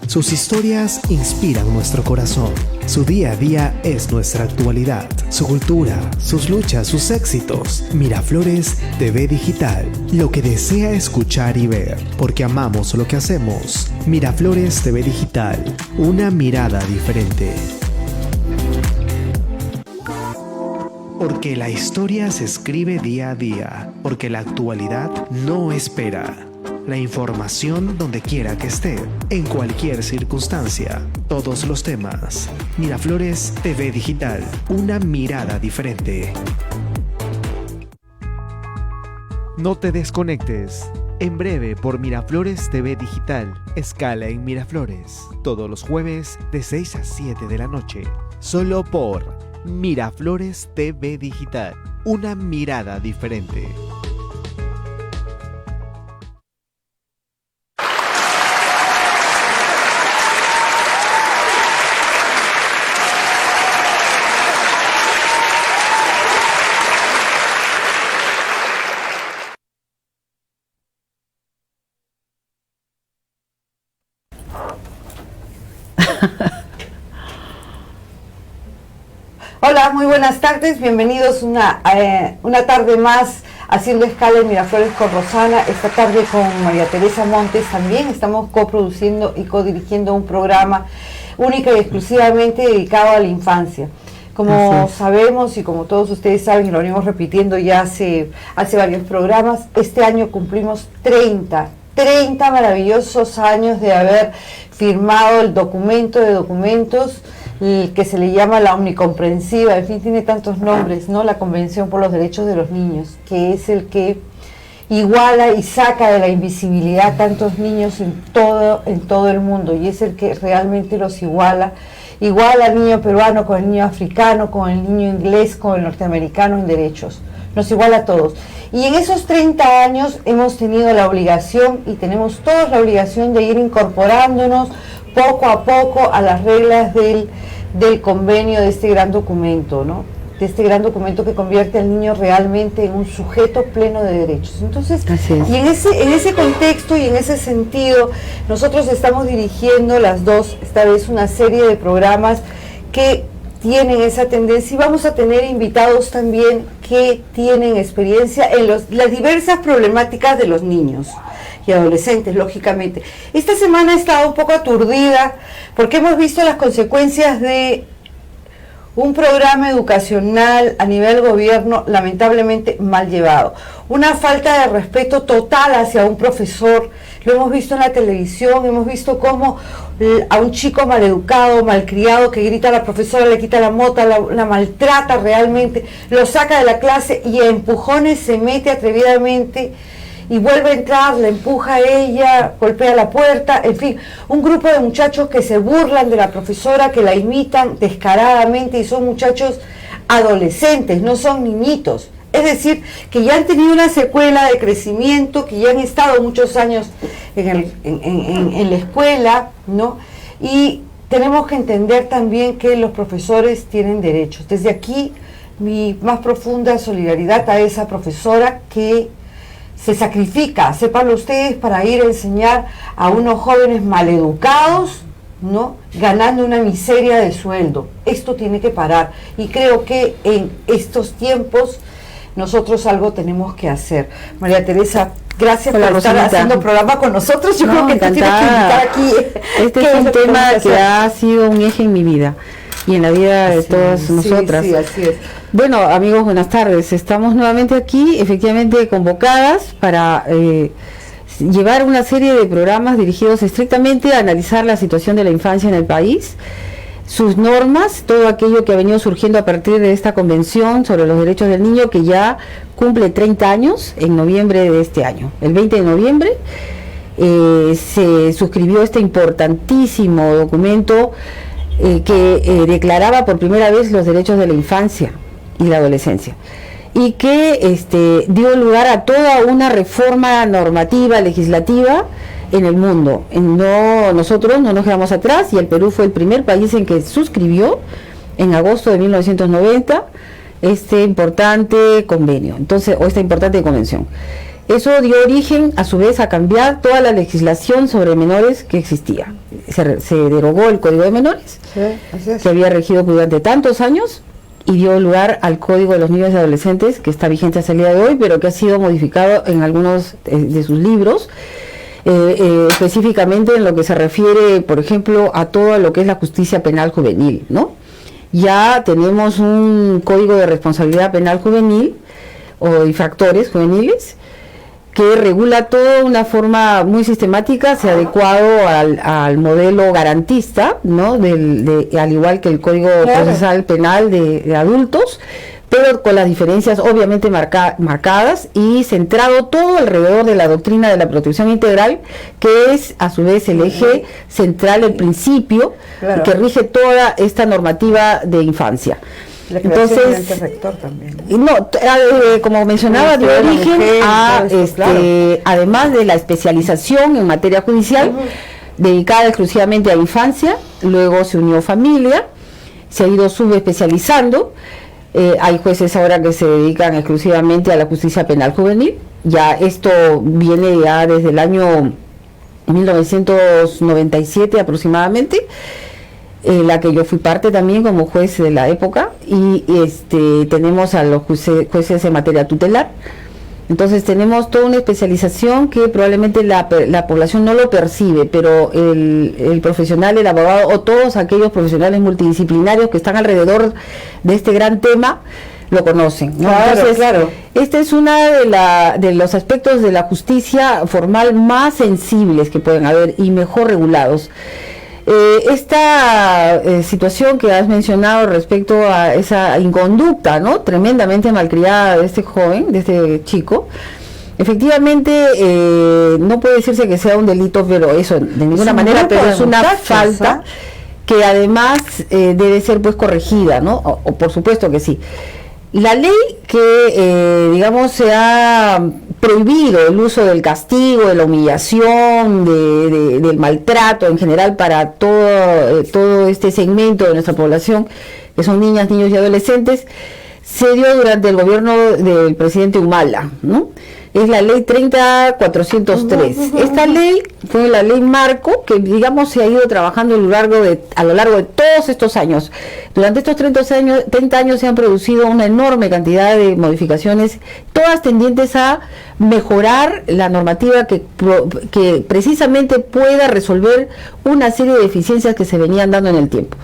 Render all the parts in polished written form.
Sus historias inspiran nuestro corazón. Su día a día es nuestra actualidad, su cultura, sus luchas, sus éxitos. Miraflores TV Digital, lo que desea escuchar y ver, porque amamos lo que hacemos. Miraflores TV Digital, una mirada diferente. Porque la historia se escribe día a día, porque la actualidad no espera. La información donde quiera que esté, en cualquier circunstancia, todos los temas. Miraflores TV Digital, una mirada diferente. No te desconectes. En breve por Miraflores TV Digital, escala en Miraflores, todos los jueves de 6 a 7 de la noche, solo por Miraflores TV Digital, una mirada diferente. Hola, muy buenas tardes, bienvenidos una tarde más haciendo escala en Miraflores con Rosana. Esta tarde con María Teresa Montes también estamos coproduciendo y codirigiendo un programa única y exclusivamente dedicado a la infancia. Como sabemos y como todos ustedes saben, y lo venimos repitiendo ya hace varios programas, este año cumplimos 30 maravillosos años de haber firmado el documento de documentos que se le llama la omnicomprensiva, en fin, tiene tantos nombres, ¿no? La Convención por los Derechos de los Niños, que es el que iguala y saca de la invisibilidad a tantos niños en todo el mundo, y es el que realmente los iguala al niño peruano con el niño africano, con el niño inglés, con el norteamericano en derechos, nos iguala a todos. Y en esos 30 años hemos tenido la obligación, y tenemos todos la obligación, de ir incorporándonos poco a poco a las reglas del convenio de este gran documento, ¿no? De este gran documento que convierte al niño realmente en un sujeto pleno de derechos. Entonces, y en ese contexto y en ese sentido, nosotros estamos dirigiendo esta vez una serie de programas que tienen esa tendencia, y vamos a tener invitados también que tienen experiencia en las diversas problemáticas de los niños y adolescentes, lógicamente. Esta semana he estado un poco aturdida porque hemos visto las consecuencias de un programa educacional a nivel gobierno lamentablemente mal llevado. Una falta de respeto total hacia un profesor. Lo hemos visto en la televisión, hemos visto cómo a un chico maleducado, malcriado, que grita a la profesora, le quita la mota, la maltrata realmente, lo saca de la clase y a empujones se mete atrevidamente y vuelve a entrar, la empuja a ella, golpea la puerta, en fin, un grupo de muchachos que se burlan de la profesora, que la imitan descaradamente, y son muchachos adolescentes, no son niñitos. Es decir, que ya han tenido una secuela de crecimiento, que ya han estado muchos años en la escuela, ¿no? Y tenemos que entender también que los profesores tienen derechos. Desde aquí, mi más profunda solidaridad a esa profesora que se sacrifica, sépanlo ustedes, para ir a enseñar a unos jóvenes maleducados, ¿no? Ganando una miseria de sueldo. Esto tiene que parar, y creo que en estos tiempos nosotros algo tenemos que hacer. María Teresa, gracias por estar haciendo programa con nosotros. Yo creo que tú tienes que invitar aquí. Este es un tema que ha sido un eje en mi vida y en la vida de todas nosotras. Sí, así es. Bueno, amigos, buenas tardes. Estamos nuevamente aquí, efectivamente convocadas para llevar una serie de programas dirigidos estrictamente a analizar la situación de la infancia en el país, sus normas, todo aquello que ha venido surgiendo a partir de esta convención sobre los derechos del niño, que ya cumple 30 años en noviembre de este año. El 20 de noviembre se suscribió este importantísimo documento que declaraba por primera vez los derechos de la infancia y la adolescencia, y que dio lugar a toda una reforma normativa, legislativa en el mundo. Nosotros no nos quedamos atrás, y el Perú fue el primer país en que suscribió en agosto de 1990 este importante convenio, esta importante convención. Eso dio origen, a su vez, a cambiar toda la legislación sobre menores que existía. Se derogó el Código de Menores, Sí, así es. que había regido durante tantos años, y dio lugar al Código de los Niños y Adolescentes, que está vigente hasta el día de hoy, pero que ha sido modificado en algunos de sus libros, específicamente en lo que se refiere, por ejemplo, a todo lo que es la justicia penal juvenil, ¿no? Ya tenemos un Código de Responsabilidad Penal Juvenil, o infractores juveniles, que regula todo de una forma muy sistemática, se ha adecuado al modelo garantista, ¿no? Al igual que el Código Procesal Penal de adultos, pero con las diferencias obviamente marcadas, y centrado todo alrededor de la doctrina de la protección integral, que es a su vez el eje central, el principio que rige toda esta normativa de infancia. Entonces, rector también, ¿no? No, como mencionaba, dio origen a, además de la especialización en materia judicial, dedicada exclusivamente a infancia, luego se unió familia, se ha ido subespecializando. Hay jueces ahora que se dedican exclusivamente a la justicia penal juvenil. Ya esto viene ya desde el año 1997 aproximadamente, la que yo fui parte también como juez de la época, y tenemos a los jueces en materia tutelar. Entonces tenemos toda una especialización que probablemente la población no lo percibe, pero el profesional, el abogado o todos aquellos profesionales multidisciplinarios que están alrededor de este gran tema lo conocen, ¿no? Entonces, este es uno de los aspectos de la justicia formal más sensibles que pueden haber y mejor regulados. Esta situación que has mencionado respecto a esa inconducta, ¿no?, tremendamente malcriada de este joven, de este chico, efectivamente no puede decirse que sea un delito, pero eso de ninguna manera, pero es una falta que además debe ser pues corregida, ¿no? O por supuesto que sí. La ley que, digamos, se ha prohibido el uso del castigo, de la humillación, del maltrato en general para todo este segmento de nuestra población, que son niñas, niños y adolescentes, se dio durante el gobierno del presidente Humala, ¿no? Es la ley 30.403. Esta ley fue la ley marco que, digamos, se ha ido trabajando a lo largo de todos estos años. Durante estos 30 años se han producido una enorme cantidad de modificaciones, todas tendientes a mejorar la normativa que precisamente pueda resolver una serie de deficiencias que se venían dando en el tiempo.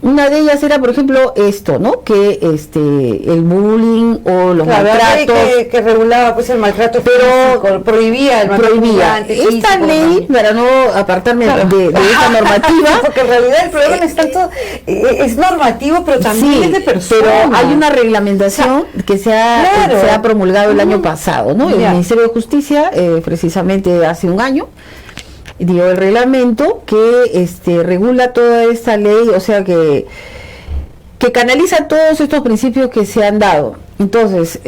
Una de ellas era, por ejemplo, esto, ¿no? Que el bullying o los maltratos que regulaba pues el maltrato, pero prohibía el maltrato. Esta ley, para no apartarme de esa normativa, porque en realidad el problema no es tanto, es normativo, pero también es de persona. Pero hay una reglamentación que se ha promulgado el año pasado, ¿no? El Ministerio de Justicia, precisamente hace un año, dio el reglamento que regula toda esta ley, o sea que canaliza todos estos principios que se han dado. Entonces,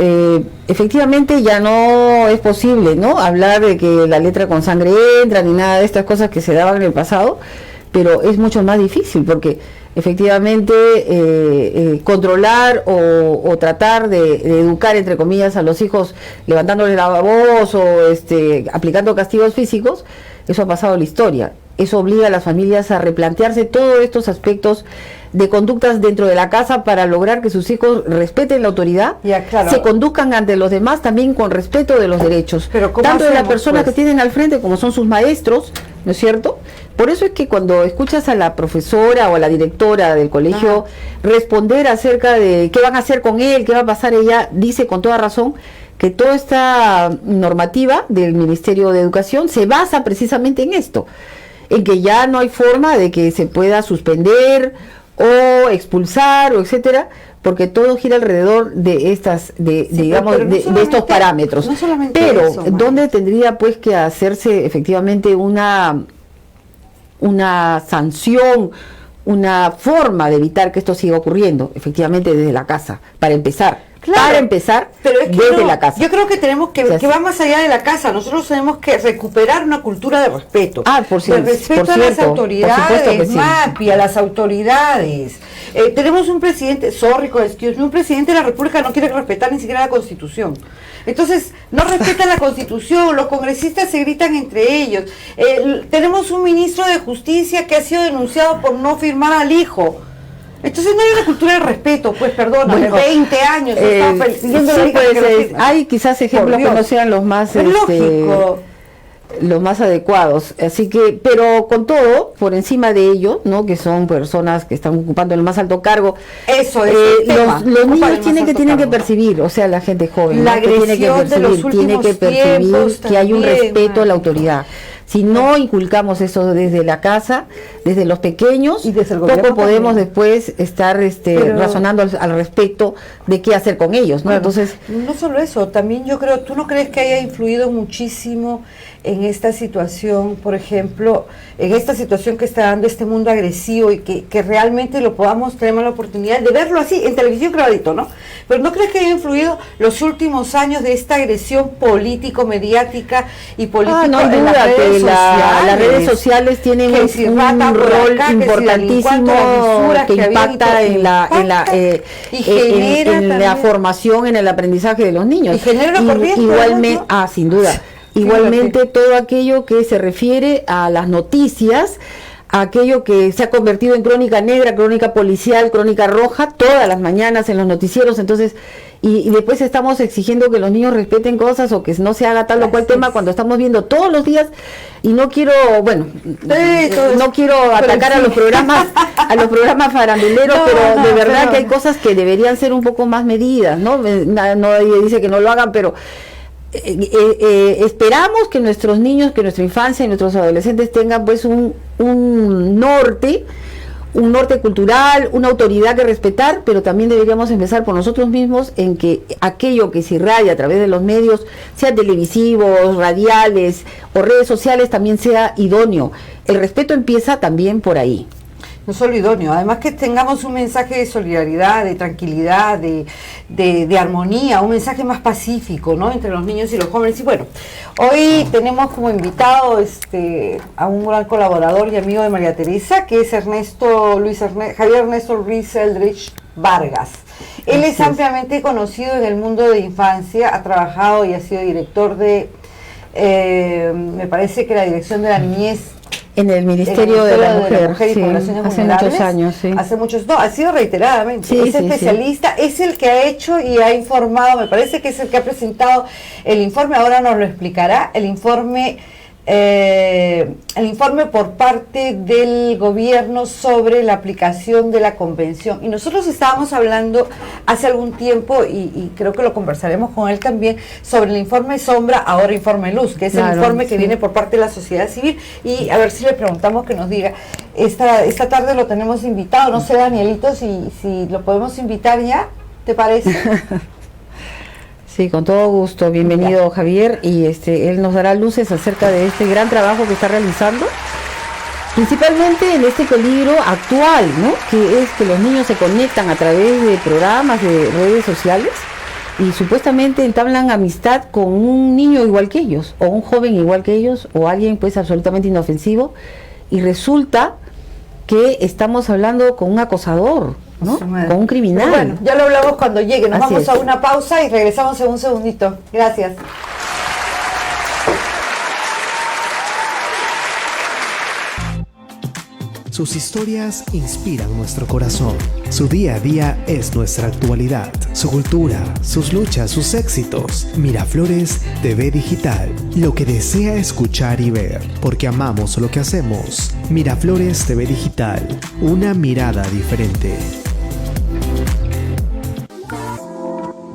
efectivamente ya no es posible, ¿no?, hablar de que la letra con sangre entra, ni nada de estas cosas que se daban en el pasado, pero es mucho más difícil porque efectivamente controlar o tratar de educar, entre comillas, a los hijos levantándoles la voz o aplicando castigos físicos, eso ha pasado a la historia. Eso obliga a las familias a replantearse todos estos aspectos de conductas dentro de la casa para lograr que sus hijos respeten la autoridad, se conduzcan ante los demás también con respeto de los derechos, tanto de las personas que tienen al frente como son sus maestros, ¿no es cierto? Por eso es que cuando escuchas a la profesora o a la directora del colegio responder acerca de qué van a hacer con él, qué va a pasar, ella dice con toda razón que toda esta normativa del Ministerio de Educación se basa precisamente en esto, en que ya no hay forma de que se pueda suspender o expulsar o etcétera, porque todo gira alrededor de estas, de estos parámetros. No pero eso, ¿dónde tendría pues que hacerse efectivamente una sanción, una forma de evitar que esto siga ocurriendo? Efectivamente desde la casa, para empezar. Para empezar, pero es que desde la casa. Yo creo que tenemos que va más allá de la casa. Nosotros tenemos que recuperar una cultura de respeto. De respeto a las autoridades, MAPI, a las autoridades. Tenemos un presidente, un presidente de la República no quiere respetar ni siquiera la Constitución. Entonces, no respetan la Constitución, los congresistas se gritan entre ellos. Tenemos un ministro de Justicia que ha sido denunciado por no firmar al hijo. Entonces no hay una cultura de respeto, pues perdóname, Bueno, 20 años pidiendo sí, pues, hay quizás ejemplos que no sean los más lógico, los más adecuados, así que, pero con todo, por encima de ello, ¿no? Que son personas que están ocupando el más alto cargo, eso es los niños tienen que percibir, o sea, la gente joven, la agresión tiene que percibir que hay un respeto a la autoridad. Si no inculcamos eso desde la casa, desde los pequeños, y desde el poco podemos después estar razonando al respecto de qué hacer con ellos, ¿no? Bueno, entonces, no solo eso, también yo creo, ¿tú no crees que haya influido muchísimo en esta situación, por ejemplo, en esta situación que está dando este mundo agresivo y que realmente lo podamos, tenemos la oportunidad de verlo así, en televisión grabadito, ¿no? Pero ¿no crees que haya influido los últimos años de esta agresión político-mediática y político no hay en duda las redes que sociales? las redes sociales tienen un rol importantísimo que impacta en la formación, en el aprendizaje de los niños. Y genera una corriente, igualmente, sin duda. Igualmente todo aquello que se refiere a las noticias, aquello que se ha convertido en crónica negra, crónica policial, crónica roja, todas las mañanas en los noticieros, entonces, y después estamos exigiendo que los niños respeten cosas o que no se haga tal o cual tema cuando estamos viendo todos los días, y no quiero, no quiero atacar a los programas faranduleros, pero de verdad que hay cosas que deberían ser un poco más medidas, ¿no? Nadie dice que no lo hagan, pero esperamos que nuestros niños, que nuestra infancia y nuestros adolescentes tengan pues un norte cultural, una autoridad que respetar, pero también deberíamos empezar por nosotros mismos en que aquello que se irradia a través de los medios, sea televisivos, radiales o redes sociales, también sea idóneo. El respeto empieza también por ahí. No solo idóneo, además que tengamos un mensaje de solidaridad, de tranquilidad, de armonía, un mensaje más pacífico, ¿no? Entre los niños y los jóvenes. Y bueno, hoy tenemos como invitado a un gran colaborador y amigo de María Teresa, que es Javier Ernesto Ruiz Eldridge Vargas. Él es ampliamente conocido en el mundo de infancia, ha trabajado y ha sido director de, me parece que la dirección de la niñez, en el Ministerio de la Mujer y Poblaciones hace Vulnerables, muchos años, sí. Ha sido reiteradamente, es especialista, es el que ha hecho y ha informado, me parece que es el que ha presentado el informe, ahora nos lo explicará, el informe por parte del gobierno sobre la aplicación de la convención. Y nosotros estábamos hablando hace algún tiempo, y creo que lo conversaremos con él también, sobre el informe Sombra, ahora informe Luz, que es el informe que viene por parte de la sociedad civil. Y a ver si le preguntamos que nos diga, esta tarde lo tenemos invitado, no sé, Danielito, si lo podemos invitar ya, ¿te parece? Sí, con todo gusto. Bienvenido, Javier, y él nos dará luces acerca de este gran trabajo que está realizando, principalmente en este peligro actual, ¿no? Que es que los niños se conectan a través de programas, de redes sociales, y supuestamente entablan amistad con un niño igual que ellos, o un joven igual que ellos, o alguien pues absolutamente inofensivo, y resulta que estamos hablando con un acosador, ¿no? Con un criminal. Pero bueno, ya lo hablamos cuando llegue. Nos vamos a una pausa y regresamos en un segundito. Gracias. Sus historias inspiran nuestro corazón. Su día a día es nuestra actualidad. Su cultura, sus luchas, sus éxitos. Miraflores TV Digital. Lo que desea escuchar y ver. Porque amamos lo que hacemos. Miraflores TV Digital. Una mirada diferente.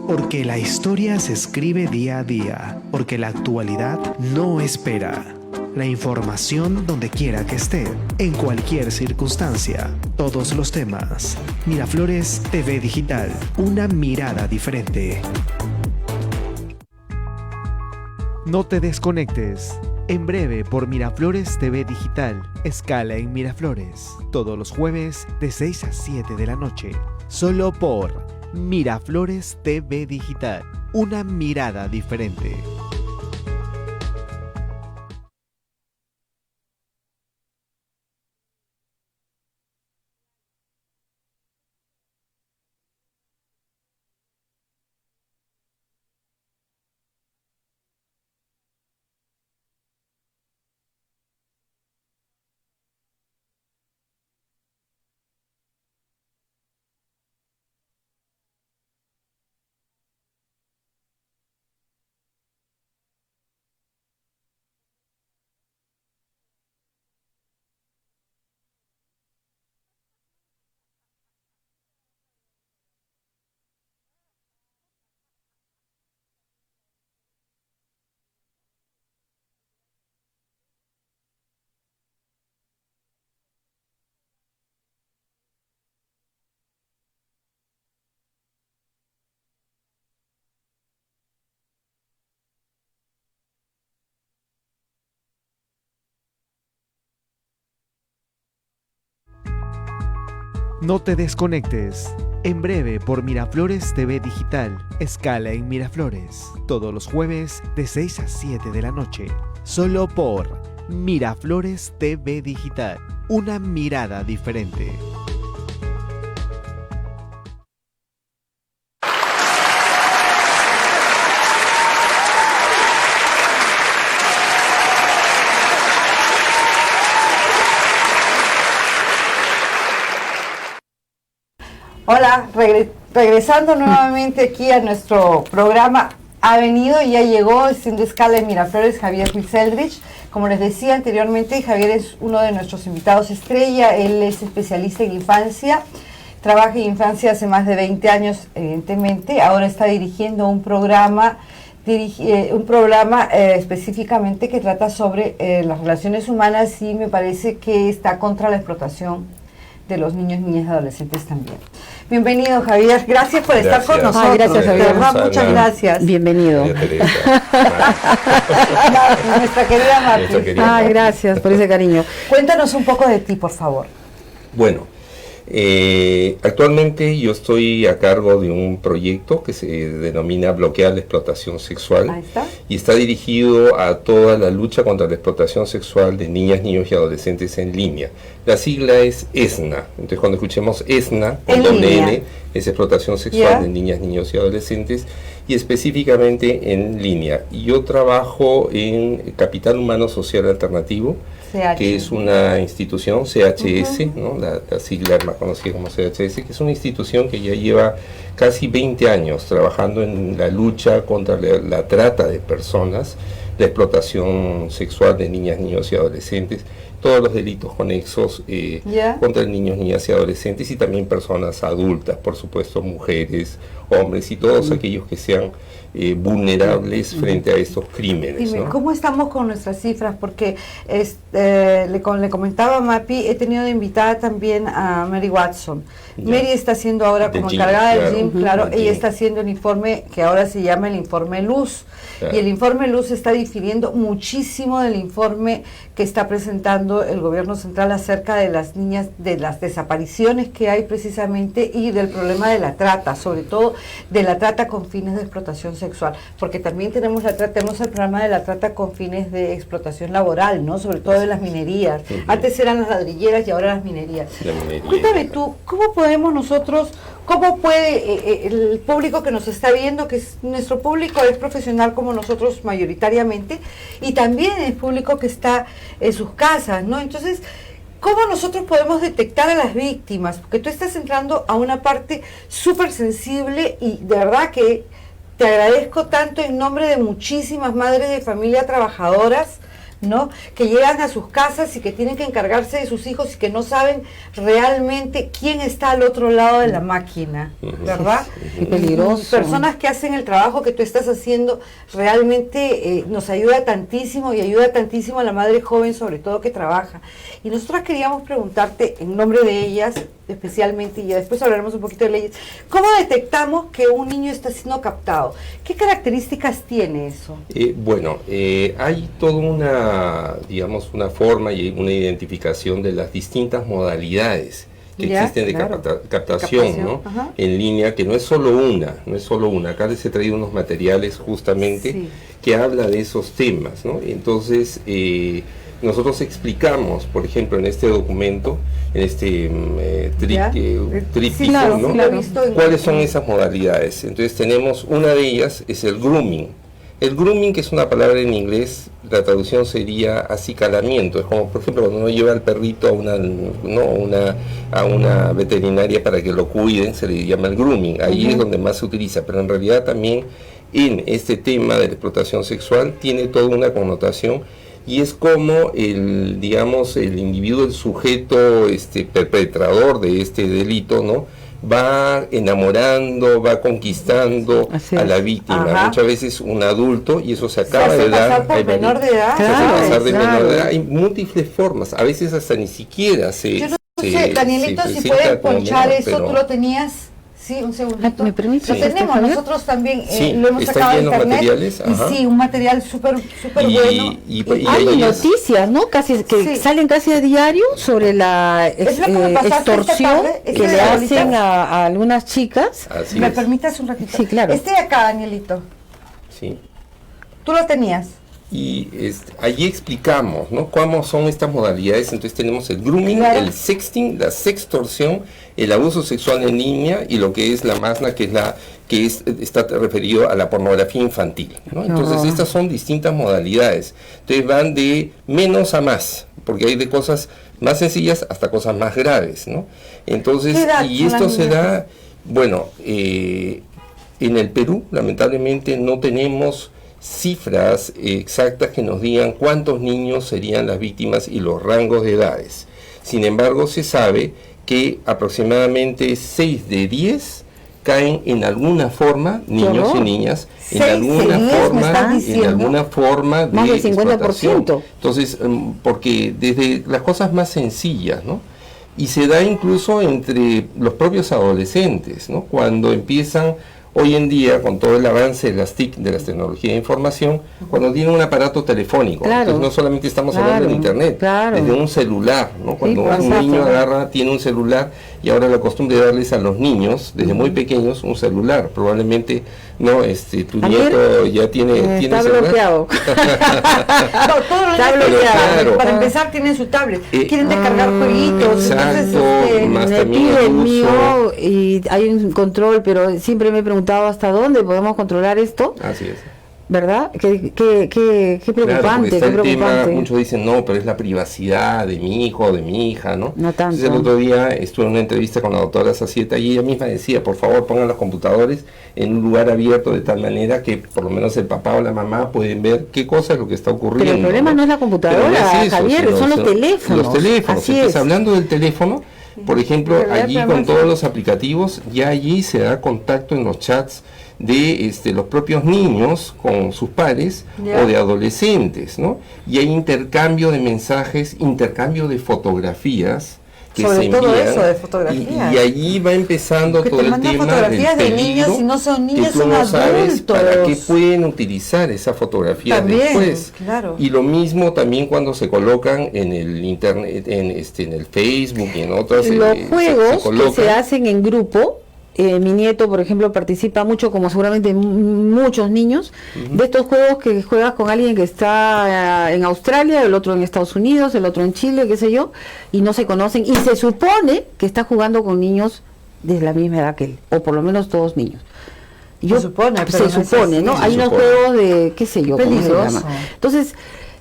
Porque la historia se escribe día a día. Porque la actualidad no espera. La información donde quiera que esté, en cualquier circunstancia, todos los temas. Miraflores TV Digital, una mirada diferente. No te desconectes. En breve por Miraflores TV Digital, escala en Miraflores, todos los jueves de 6 a 7 de la noche. Solo por Miraflores TV Digital, una mirada diferente. No te desconectes. En breve por Miraflores TV Digital. Escala en Miraflores. Todos los jueves de 6 a 7 de la noche. Solo por Miraflores TV Digital. Una mirada diferente. Hola, regresando nuevamente aquí a nuestro programa, ha venido y ya llegó haciendo escala en Miraflores Javier Ruiz Eldridge. Como les decía anteriormente, Javier es uno de nuestros invitados estrella. Él es especialista en infancia, trabaja en infancia hace más de 20 años, evidentemente. Ahora está dirigiendo un programa específicamente que trata sobre las relaciones humanas, y me parece que está contra la explotación de los niños, niñas y adolescentes también. Bienvenido, Javier. Gracias por estar con nosotros. Gracias, Javier. Muchas gracias. Bienvenido. Nuestra querida Marti. Gracias por ese cariño. Cuéntanos un poco de ti, por favor. Bueno, actualmente yo estoy a cargo de un proyecto que se denomina Bloquear la Explotación Sexual. Ahí está. Y está dirigido a toda la lucha contra la explotación sexual de niñas, niños y adolescentes en línea. La sigla es ESNA. Entonces, cuando escuchemos ESNA, con doble N, es explotación sexual de niñas, niños y adolescentes, y específicamente en línea. Y yo trabajo en Capital Humano Social Alternativo, que es una institución, CHS, ¿no? La sigla más conocida como CHS, que es una institución que ya lleva casi 20 años trabajando en la lucha contra la trata de personas, la explotación sexual de niñas, niños y adolescentes, todos los delitos conexos contra niños, niñas y adolescentes, y también personas adultas, por supuesto, mujeres, hombres y todos aquellos que sean vulnerables frente a estos crímenes. Dime, ¿no? ¿cómo estamos con nuestras cifras? Porque le comentaba a Mapi, he tenido de invitada también a Mary Watson. Mary está haciendo ahora como encargada del GIM, claro, ella está haciendo el informe que ahora se llama el informe Luz. Y el informe Luz está difiriendo muchísimo del informe que está presentando el gobierno central acerca de las niñas, de las desapariciones que hay precisamente, y del problema de la trata, sobre todo de la trata con fines de explotación sexual, porque también tenemos el problema de la trata con fines de explotación laboral, ¿no? Sobre todo de las minerías. Antes eran las ladrilleras y ahora las minerías. Cuéntame tú, ¿cómo podemos nosotros, cómo puede el público que nos está viendo, que es nuestro público es profesional como nosotros mayoritariamente, y también el público que está en sus casas, ¿no? Entonces, ¿cómo nosotros podemos detectar a las víctimas? Porque tú estás entrando a una parte súper sensible, y de verdad que te agradezco tanto en nombre de muchísimas madres de familia trabajadoras, ¿no? Que llegan a sus casas y que tienen que encargarse de sus hijos y que no saben realmente quién está al otro lado de la máquina, ¿verdad? Qué peligroso. Personas que hacen el trabajo que tú estás haciendo realmente nos ayuda tantísimo, y ayuda tantísimo a la madre joven, sobre todo, que trabaja. Y nosotros queríamos preguntarte en nombre de ellas especialmente, y ya después hablaremos un poquito de leyes, ¿cómo detectamos que un niño está siendo captado? ¿Qué características tiene eso? Bueno, hay toda una, digamos, una forma y una identificación de las distintas modalidades que existen de captación, ¿no? En línea, que no es solo una. Acá les he traído unos materiales justamente que habla de esos temas, ¿no? Entonces, nosotros explicamos, por ejemplo, en este documento, en este tríptico, ¿no? ¿Cuáles son esas modalidades? Entonces tenemos, una de ellas es el grooming. El grooming, que es una palabra en inglés, la traducción sería acicalamiento. Es como, por ejemplo, cuando uno lleva al perrito a una veterinaria para que lo cuiden, se le llama el grooming. Ahí es donde más se utiliza, pero en realidad también en este tema de la explotación sexual tiene toda una connotación, y es como el individuo, el sujeto perpetrador de este delito, ¿no? Va enamorando, va conquistando a la víctima, muchas veces un adulto, y eso se acaba de dar. Se hace pasar por menor de edad. Se hace pasar de menor de edad. Hay múltiples formas, a veces hasta ni siquiera se. Yo no sé, Danielito, si puedes ponchar eso, tú lo tenías. Sí, un segundito. ¿Me permite? Lo Sí. tenemos, nosotros también Sí, lo hemos están sacado de llenos de internet. materiales, ajá. Y sí, un material súper bueno. y Hay ahí es- noticias, ¿no? Casi que Sí. salen casi a diario sobre la Es lo que me pasaste esta extorsión tarde, que este le de hacen ahorita. a algunas chicas. así ¿Me es, permites un ratito? Sí, claro. Este de acá, Danielito, sí. tú lo tenías. Y allí explicamos, ¿no?, cómo son estas modalidades. Entonces tenemos el grooming, Claro. el sexting, la sextorsión, el abuso sexual en línea y lo que es la MASNA, está referido a la pornografía infantil, ¿no? Entonces Ah. estas son distintas modalidades. Entonces van de menos a más, porque hay de cosas más sencillas hasta cosas más graves, ¿no? Entonces, ¿Qué edad y son esto las se niñas? da, bueno, en el Perú, lamentablemente, no tenemos cifras exactas que nos digan cuántos niños serían las víctimas y los rangos de edades. Sin embargo, se sabe que aproximadamente 6 de 10 caen en alguna forma, niños y horror! niñas, 6 de 10, ¿me estás diciendo? en alguna forma de Más del 50%. explotación. Entonces, porque desde las cosas más sencillas, ¿no? Y se da incluso entre los propios adolescentes, ¿no? Cuando empiezan, hoy en día, con todo el avance de las TIC, de las tecnologías de información, cuando tienen un aparato telefónico, Claro. entonces no solamente estamos Claro, hablando de internet, claro. desde un celular, ¿no? Cuando por un supuesto. niño tiene un celular, y ahora la costumbre de darles a los niños, desde muy pequeños, un celular. Probablemente, no, tu Ayer, nieto ya tiene está celular. bloqueado. No, todos los Está niños bloqueado. claro. Para Ah. empezar tienen su tablet, Eh, quieren descargar jueguitos, exacto, entonces más Me también pide el el mío uso. y hay un control, pero siempre me he preguntado hasta dónde podemos controlar esto, Así es. ¿verdad? Qué Claro, preocupante, porque está qué el tema, preocupante. muchos dicen, no, pero es la privacidad de mi hijo, de mi hija, ¿no? No tanto. Entonces el otro día estuve en una entrevista con la doctora Sacieta y ella misma decía, por favor, pongan los computadores en un lugar abierto de tal manera que por lo menos el papá o la mamá pueden ver qué cosa es lo que está ocurriendo. Pero el problema no es la computadora, Pero no es eso, Javier, sino son los teléfonos. Los teléfonos. Así Entonces, es. hablando del teléfono, por ejemplo, Pero ya allí tenemos- con todos los aplicativos, ya allí se da contacto en los chats de los propios niños con sus pares Ya. o de adolescentes, ¿no? Y hay intercambio de mensajes, intercambio de fotografías que Sobre se todo envían, eso, de fotografías. y allí va empezando Que todo te el mandan tema fotografías del de niños peligro y no son niños, que tú son no sabes para qué adultos. pueden utilizar esa fotografía También, después. claro. Y lo mismo también cuando se colocan en el internet, en el Facebook y en otras Los se juegos que colocan. se hacen en grupo, mi nieto, por ejemplo, participa mucho, como seguramente muchos niños, de estos juegos que juegas con alguien que está en Australia, el otro en Estados Unidos, el otro en Chile, qué sé yo, y no se conocen, y se supone que está jugando con niños de la misma edad que él, o por lo menos todos niños. Se supone, pero se no es supone, así. ¿no? Se Hay unos supone. juegos de, qué sé yo, cómo se Peligroso. llama. Entonces,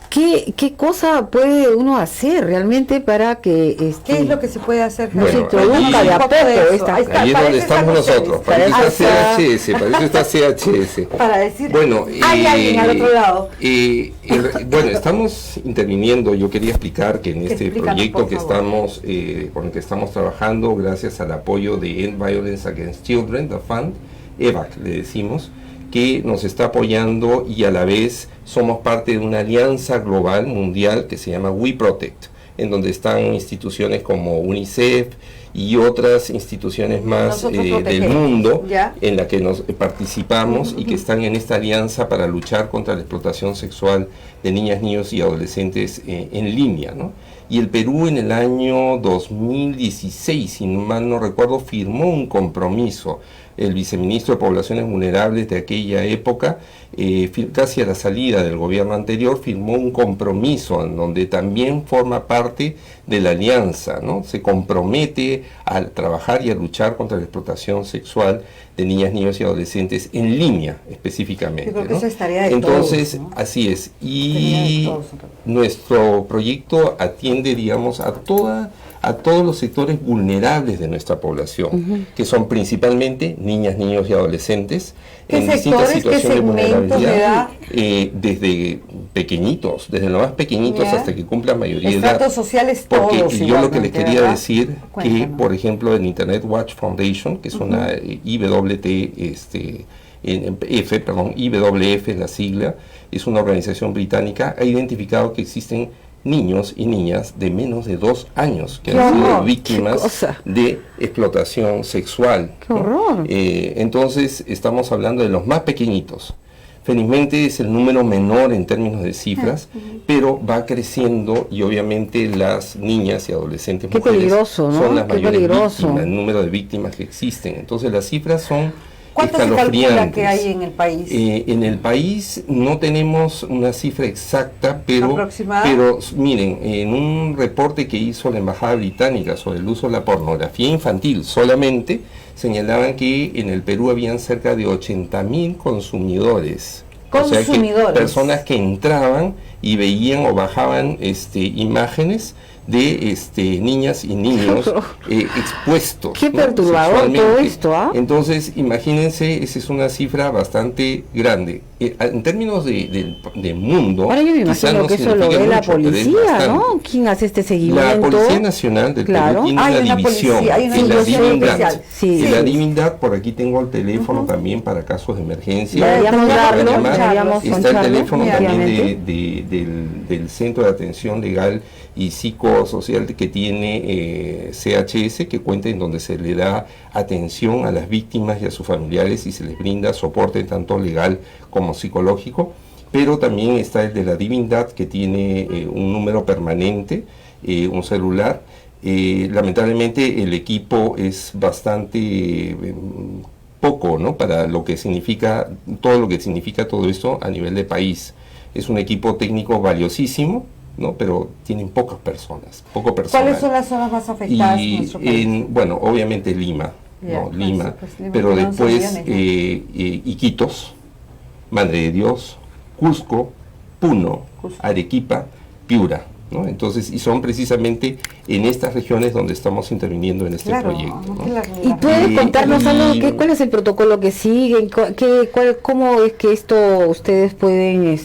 ¿qué cosa puede uno hacer realmente para que ¿Qué es lo que se puede hacer? no se Bueno, introduzca allí- de a poco esta? Ahí es donde estamos nosotros, para eso está CHS, para eso está CHS. Para decir, Bueno, hay alguien al otro lado. Bueno, estamos interviniendo. Yo quería explicar que en este Explícanos, proyecto por que favor. estamos, con el que estamos trabajando, gracias al apoyo de End Violence Against Children, the Fund, EVAC le decimos, que nos está apoyando y a la vez somos parte de una alianza global mundial que se llama We Protect, en donde están instituciones como UNICEF y otras instituciones más Nosotros del protegemos, mundo ¿ya? en la que nos participamos y que están en esta alianza para luchar contra la explotación sexual de niñas, niños y adolescentes en línea, ¿no? Y el Perú en el año 2016, si mal no recuerdo, firmó un compromiso. El viceministro de Poblaciones Vulnerables de aquella época, casi a la salida del gobierno anterior, firmó un compromiso en donde también forma parte de la alianza, ¿no? Se compromete a trabajar y a luchar contra la explotación sexual de niñas, niños y adolescentes en línea específicamente. Yo creo que ¿no? eso es tarea de Entonces, todos, ¿no? así es. Tarea Y de todos. nuestro proyecto atiende, digamos, a todos los sectores vulnerables de nuestra población, que son principalmente niñas, niños y adolescentes ¿Qué en distintas sectores, qué situaciones de segmentos de edad? vulnerabilidad, desde pequeñitos, desde los más pequeñitos Ya. hasta que cumplan mayoría de edad. Estratos sociales Porque todos yo lo que les igualmente, quería ¿verdad? decir que, Cuéntanos. por ejemplo, el Internet Watch Foundation, que es una IWT, IWF es la sigla, es una organización británica, ha identificado que existen niños y niñas de menos de 2 años que ¡Qué han sido horror! víctimas de explotación sexual. ¡Qué horror! Entonces estamos hablando de los más pequeñitos. Felizmente es el número menor en términos de cifras, pero va creciendo y obviamente las niñas y adolescentes Qué mujeres peligroso, ¿no? son las Qué mayores peligroso. víctimas, el número de víctimas que existen. Entonces las cifras son ¿Cuánto se calcula escalofriantes. que hay en el país? En el país no tenemos una cifra exacta, ¿Aproximada? pero miren, en un reporte que hizo la Embajada Británica sobre el uso de la pornografía infantil solamente, señalaban que en el Perú habían cerca de 80.000 consumidores. O sea, que personas que entraban y veían o bajaban imágenes de niñas y niños expuestos. Qué ¿no? perturbador todo Sexualmente. esto, ¿ah? Entonces, imagínense, esa es una cifra bastante grande. En términos de mundo, Ahora yo me quizá imagino no que eso lo significa ve la mucho, pero es policía, bastante. ¿no? ¿Quién hace este seguimiento? La Policía Nacional del Claro. Perú tiene Hay una una división, policía, hay una en la división Divindad. especial. Sí. En la Divindad, por aquí tengo el teléfono también para casos de emergencia. Deberíamos Para darlo, llamar. deberíamos Está el poncharlo, teléfono también efectivamente. del Centro de Atención Legal y Psicosocial que tiene CHS, que cuenta en donde se le da atención a las víctimas y a sus familiares y se les brinda soporte tanto legal como psicológico. Pero también está el de la Divindad, que tiene un número permanente, un celular. Lamentablemente el equipo es bastante poco, ¿no? Para lo que significa, todo lo que significa todo esto a nivel de país. Es un equipo técnico valiosísimo, ¿no? Pero tienen pocas personas, poco personal. ¿Cuáles son las zonas más afectadas en nuestro país? Bueno, obviamente Lima, ¿no? Lima, Lima, pero que no son después millones, Iquitos, Madre de Dios, Cusco, Puno, Arequipa, Piura, ¿no? Entonces, y son precisamente en estas regiones donde estamos interviniendo en este proyecto, ¿no? ¿Y puede contarnos algo? ¿Cuál es el protocolo que siguen? ¿Cómo es que esto ustedes pueden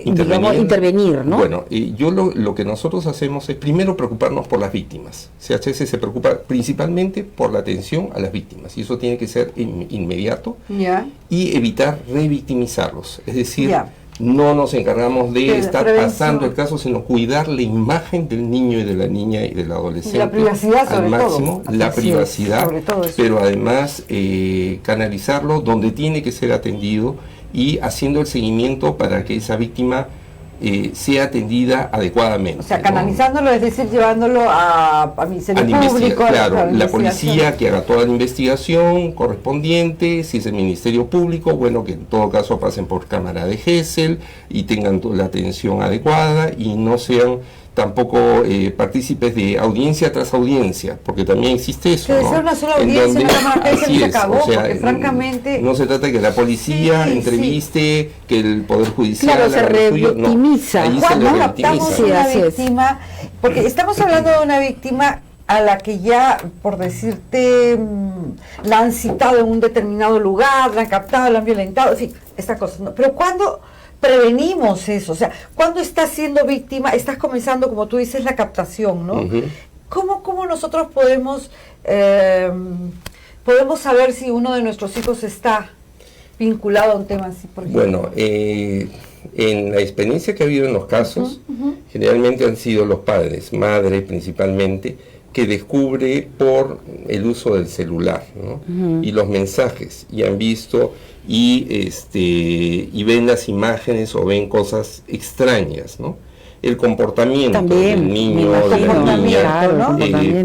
digamos, intervenir, ¿no? Bueno, yo lo que nosotros hacemos es primero preocuparnos por las víctimas. CHS se preocupa principalmente por la atención a las víctimas y eso tiene que ser inmediato y evitar revictimizarlos. Es decir, no nos encargamos de estar pasando el caso, sino cuidar la imagen del niño y de la niña y del adolescente y la privacidad al máximo, la privacidad, sobre todo eso. Pero además canalizarlo donde tiene que ser atendido y haciendo el seguimiento para que esa víctima sea atendida adecuadamente. O sea, canalizándolo, ¿no? Es decir, llevándolo a Ministerio Público. Claro, la policía que haga toda la investigación correspondiente, si es el Ministerio Público, bueno, que en todo caso pasen por cámara de Gesell y tengan la atención adecuada y no sean tampoco partícipes de audiencia tras audiencia, porque también existe eso, que ¿no? ser una sola audiencia, así se acabó, o sea, porque francamente no se trata de que la policía entreviste, que el Poder Judicial claro, se revictimiza. ¿Cuándo captamos una víctima? Porque estamos hablando de una víctima a la que ya, por decirte, la han citado en un determinado lugar, la han captado, la han violentado, en fin, esta cosa, ¿no? Pero ¿cuándo prevenimos eso? O sea, cuando estás siendo víctima, estás comenzando, como tú dices, la captación, ¿no? ¿Cómo nosotros podemos saber si uno de nuestros hijos está vinculado a un tema así? Por ejemplo? Bueno, en la experiencia que ha habido en los casos, generalmente han sido los padres, madre principalmente, que descubre por el uso del celular, ¿no? Y los mensajes, y han visto y ven las imágenes o ven cosas extrañas, ¿no? El comportamiento del niño, de la niña, claro,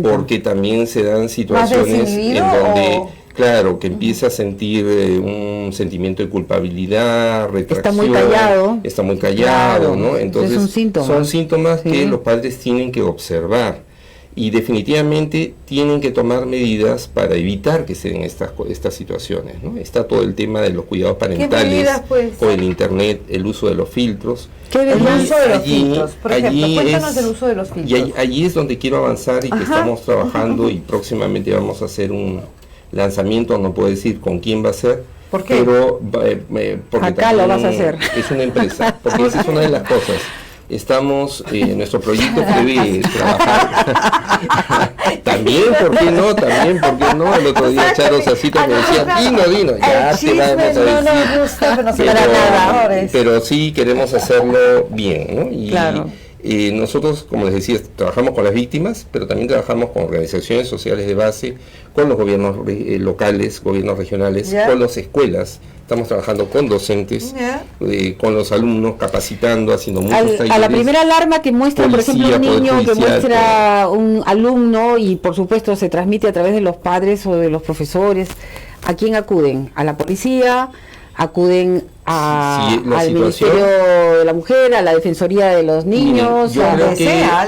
porque también se dan situaciones en donde, claro, que empieza a sentir un sentimiento de culpabilidad, retracción, está muy callado, ¿no? Entonces son síntomas que los padres tienen que observar. Y definitivamente tienen que tomar medidas para evitar que se den estas situaciones, ¿no? Está todo el tema de los cuidados parentales, medidas, pues? o el internet, el uso de los filtros. El uso de los filtros, por ejemplo, cuéntanos del uso de los filtros. Y allí es donde quiero avanzar y que estamos trabajando y próximamente vamos a hacer un lanzamiento, no puedo decir con quién va a ser. ¿Por qué? Pero porque acá lo vas a hacer. Es una empresa, porque esa es una de las cosas. Estamos, nuestro proyecto prevé trabajar. También, ¿por qué no? El otro día Charo Sacito me decía, Dino, ya te vamos a decir. No nos gusta, pero no se para nada. Pero sí queremos hacerlo bien, ¿no? Y claro. Nosotros, como les decía, trabajamos con las víctimas, pero también trabajamos con organizaciones sociales de base, con los gobiernos locales, gobiernos regionales, con las escuelas. Estamos trabajando con docentes, con los alumnos, capacitando, haciendo muchos talleres. A la primera alarma que muestra, policía, por ejemplo, un niño, que muestra un alumno, y por supuesto se transmite a través de los padres o de los profesores, ¿a quién acuden? ¿A la policía? ¿Acuden al Ministerio de la Mujer, a la Defensoría de los Niños, a donde sea?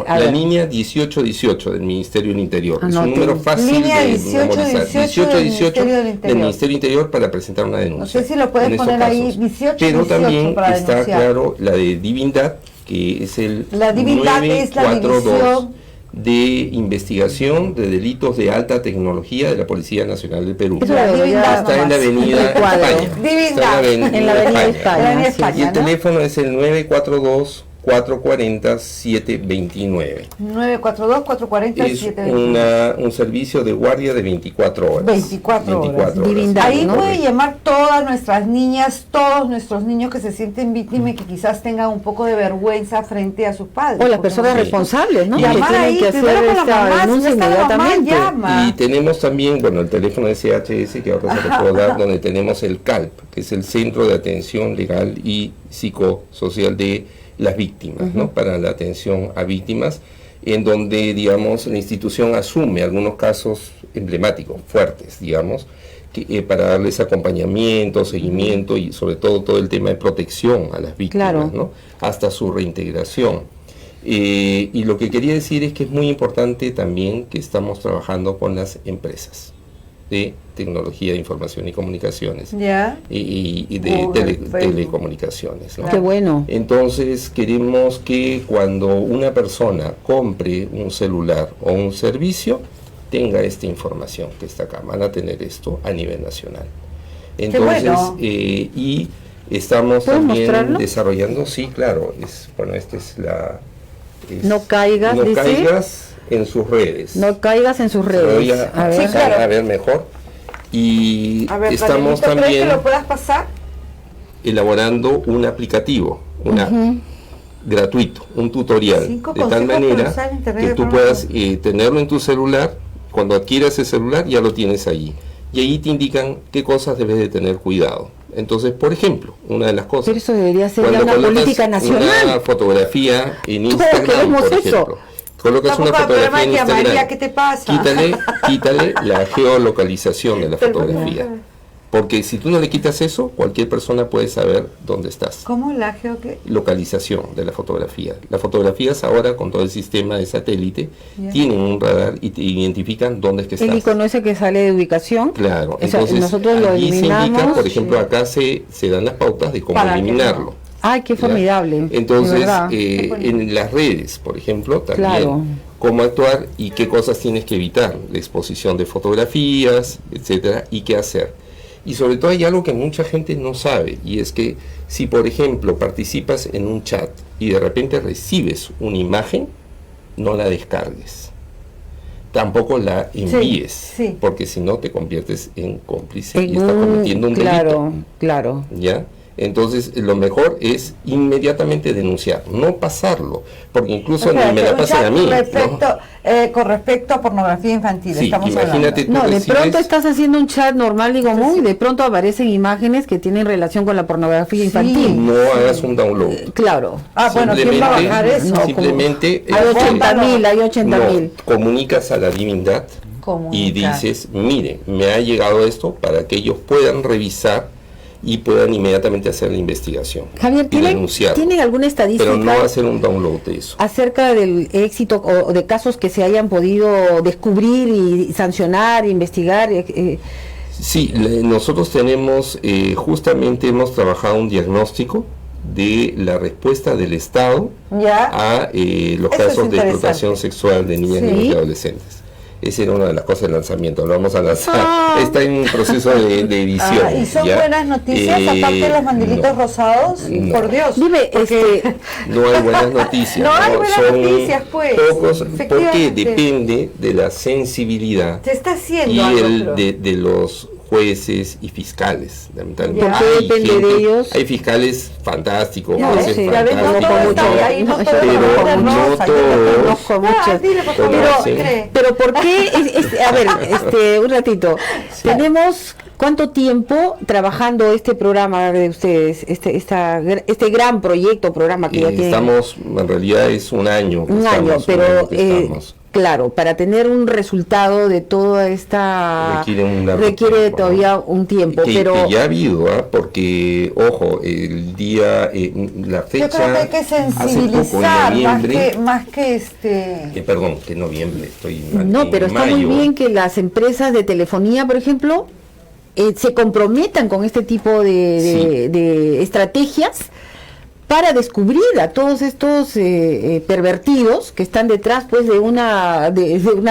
La línea 1818 del Ministerio del Interior. Es un número fácil línea de 1818 del Ministerio del Interior para presentar una denuncia. No sé si lo puedes poner ahí, 1818. Pero también para está denunciar. Claro la de Divindad, que es el la Divindad 942. Es la división de investigación de delitos de alta tecnología de la Policía Nacional del Perú. Está en la avenida España. En la avenida España. Y el teléfono es el 942-440-729. 942-440-729. Es un servicio de guardia de 24 horas. 24 horas. Divindad, ahí ¿no? puede llamar todas nuestras niñas, todos nuestros niños que se sienten víctimas y que quizás tengan un poco de vergüenza frente a sus padres. O las personas responsables, ¿no? Llamar ahí, que hacer esta denuncia inmediatamente. Y tenemos también, el teléfono de CHS, que ahora se lo puedo dar, donde tenemos el CALP, que es el Centro de Atención Legal y Psicosocial de las Víctimas, ¿no? Para la atención a víctimas, en donde, digamos, la institución asume algunos casos emblemáticos, fuertes, digamos, para darles acompañamiento, seguimiento y sobre todo el tema de protección a las víctimas, ¿no? Hasta su reintegración. Y lo que quería decir es que es muy importante también que estamos trabajando con las empresas de tecnología de información y comunicaciones y de telecomunicaciones, ¿no? Qué bueno. Entonces queremos que cuando una persona compre un celular o un servicio tenga esta información que está acá. Van a tener esto a nivel nacional. Entonces, y estamos también desarrollando, sí, claro, esta es la... no caigas, no caigas en sus redes. No caigas en sus redes. A ver mejor. Y estamos también que lo puedas pasar, elaborando un aplicativo, gratuito, un tutorial, de tal manera que tú puedas tenerlo en tu celular. Cuando adquieras el celular ya lo tienes ahí. Y ahí te indican qué cosas debes de tener cuidado. Entonces, por ejemplo, una de las cosas... Pero eso debería ser ya una política nacional. Una fotografía en Instagram, por ejemplo. Colocas una fotografía en Instagram. María, ¿qué te pasa? Quítale la geolocalización de la fotografía. Porque si tú no le quitas eso, cualquier persona puede saber dónde estás. ¿Cómo la localización de la fotografía? Las fotografías ahora, con todo el sistema de satélite, tienen un radar y te identifican dónde es que estás. El icono ese que sale de ubicación. Claro, entonces nosotros lo eliminamos. Se indica, por ejemplo, acá se dan las pautas de cómo eliminarlo. ¡Ay, qué formidable! Entonces, en las redes, por ejemplo, también cómo actuar y qué cosas tienes que evitar. La exposición de fotografías, etcétera, y qué hacer. Y sobre todo hay algo que mucha gente no sabe, y es que si, por ejemplo, participas en un chat y de repente recibes una imagen, no la descargues. Tampoco la envíes, porque si no te conviertes en cómplice y estás cometiendo un delito. Claro. ¿Ya? Entonces, lo mejor es inmediatamente denunciar, no pasarlo, porque incluso ni me la pasan a mí. Con respecto a pornografía infantil, estamos imagínate hablando. No, de pronto estás haciendo un chat normal y común y de pronto aparecen imágenes que tienen relación con la pornografía infantil. No hagas un download. Claro. Bueno, ¿quién va a bajar eso? Simplemente hay 80.000. Comunicas a la divindad y dices, mire, me ha llegado esto para que ellos puedan revisar y puedan inmediatamente hacer la investigación. Javier, ¿tienen alguna estadística? Pero no hacer un download de eso. Acerca del éxito o de casos que se hayan podido descubrir y sancionar, investigar. Sí, nosotros tenemos, justamente hemos trabajado un diagnóstico de la respuesta del Estado a los casos de explotación sexual de niñas, niños y adolescentes. Esa era una de las cosas del lanzamiento, lo vamos a lanzar. Está en un proceso de edición. ¿Y son ¿ya? buenas noticias aparte de los mandilitos rosados? No. Por Dios. Dime, No hay buenas noticias. No hay buenas son noticias, pues. Pocos, porque Efectivamente. depende de la sensibilidad Se está haciendo y algo, pero- de los jueces y fiscales. Lamentablemente. Ya. ¿Por qué depende de ellos? Hay fiscales fantásticos, Ya jueces ves, ya ves, no todo fantásticos. está ahí, no todo pero está no rosa, yo todos. conozco muchas. Dile, por favor, Pero- ¿qué cree? Pero ¿por qué? A ver, un ratito. Tenemos ¿cuánto tiempo trabajando este programa de ustedes, este gran programa que ya tiene? Estamos, en realidad es un año. que Un año, estamos, pero un año que estamos. claro, para tener un resultado de toda esta Requiere un largo requiere tiempo, todavía ¿no? un tiempo, que pero ya ha habido, porque, ojo, el día, la fecha. Yo creo que hay que hace poco, en sensibilizar noviembre, más que perdón, que noviembre, estoy mal, no, en pero está mayo, muy bien que las empresas de telefonía, por ejemplo, se comprometan con este tipo de estrategias para descubrir a todos estos pervertidos que están detrás pues de una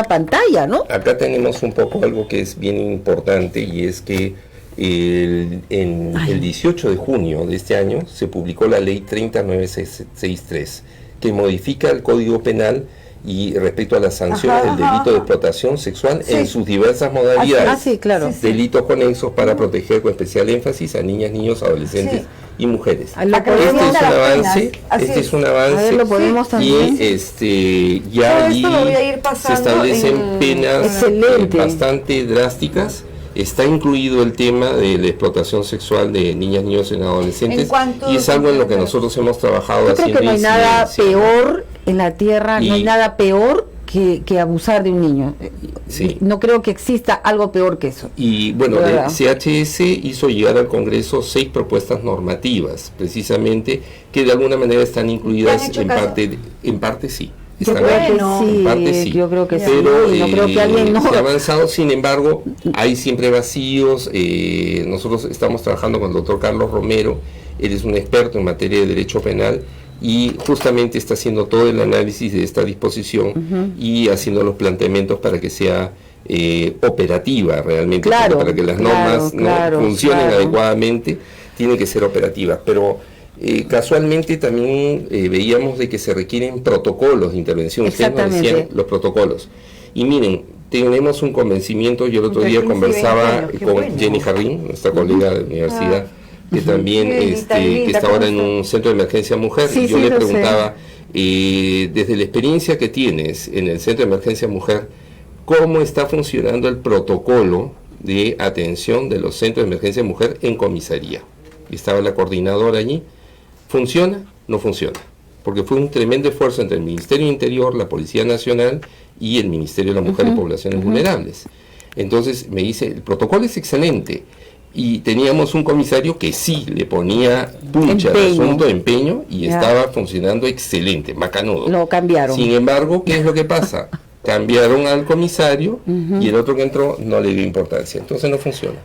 pantalla, ¿no? Acá tenemos un poco algo que es bien importante, y es que el 18 de junio de este año se publicó la ley 30963, que modifica el Código Penal y respecto a las sanciones del delito de explotación sexual en sus diversas modalidades. Sí, claro. Delitos conexos para proteger con especial énfasis a niñas, niños, adolescentes y mujeres. Lo Acá podemos- decían de las avance, penas. Así este es. es un A avance. ver, lo podemos también. Y ya Todo allí esto lo voy a ir se pasando establecen en- penas Excelente. bastante drásticas. Está incluido el tema de la explotación sexual de niñas, niños y adolescentes, ¿En cuántos y es algo en lo que centímetros? nosotros hemos trabajado Yo creo que haciendo no hay nada incidencia. peor en la tierra, no hay Y- nada peor que abusar de un niño. Sí. No creo que exista algo peor que eso. Y bueno, De el verdad. CHS hizo llegar al Congreso 6 propuestas normativas, precisamente, que de alguna manera están incluidas ¿Te han hecho en caso? parte sí. Yo Están creo que Bueno, sí, en parte sí. yo creo que sí. Pero No creo que alguien no. se ha avanzado, sin embargo, hay siempre vacíos. Nosotros estamos trabajando con el doctor Carlos Romero, él es un experto en materia de derecho penal, y justamente está haciendo todo el análisis de esta disposición y haciendo los planteamientos para que sea operativa realmente, Claro, porque para que las claro, normas claro, no funcionen claro. adecuadamente, tienen que ser operativas. Pero casualmente también veíamos de que se requieren protocolos de intervención. Ustedes nos decían Exactamente. los protocolos. Y miren, tenemos un convencimiento. Yo el otro De día 15, conversaba 20 años, qué con bueno. Jenny Jarrín, nuestra colega de la universidad, que también Qué linda, que linda, está ahora en ¿cómo está? un centro de emergencia mujer. Sí, y yo sí, le lo sé. preguntaba, desde la experiencia que tienes en el centro de emergencia mujer, ¿cómo está funcionando el protocolo de atención de los centros de emergencia mujer en comisaría? Y estaba la coordinadora allí. ¿Funciona? No funciona. Porque fue un tremendo esfuerzo entre el Ministerio del Interior, la Policía Nacional y el Ministerio de la Mujer y Poblaciones Vulnerables. Entonces me dice, el protocolo es excelente. Y teníamos un comisario que sí le ponía puncha al Empeño. asunto, empeño, y Ya. estaba funcionando excelente, macanudo. Lo cambiaron. Sin embargo, ¿qué es lo que pasa? Cambiaron al comisario y el otro que entró no le dio importancia. Entonces no funciona.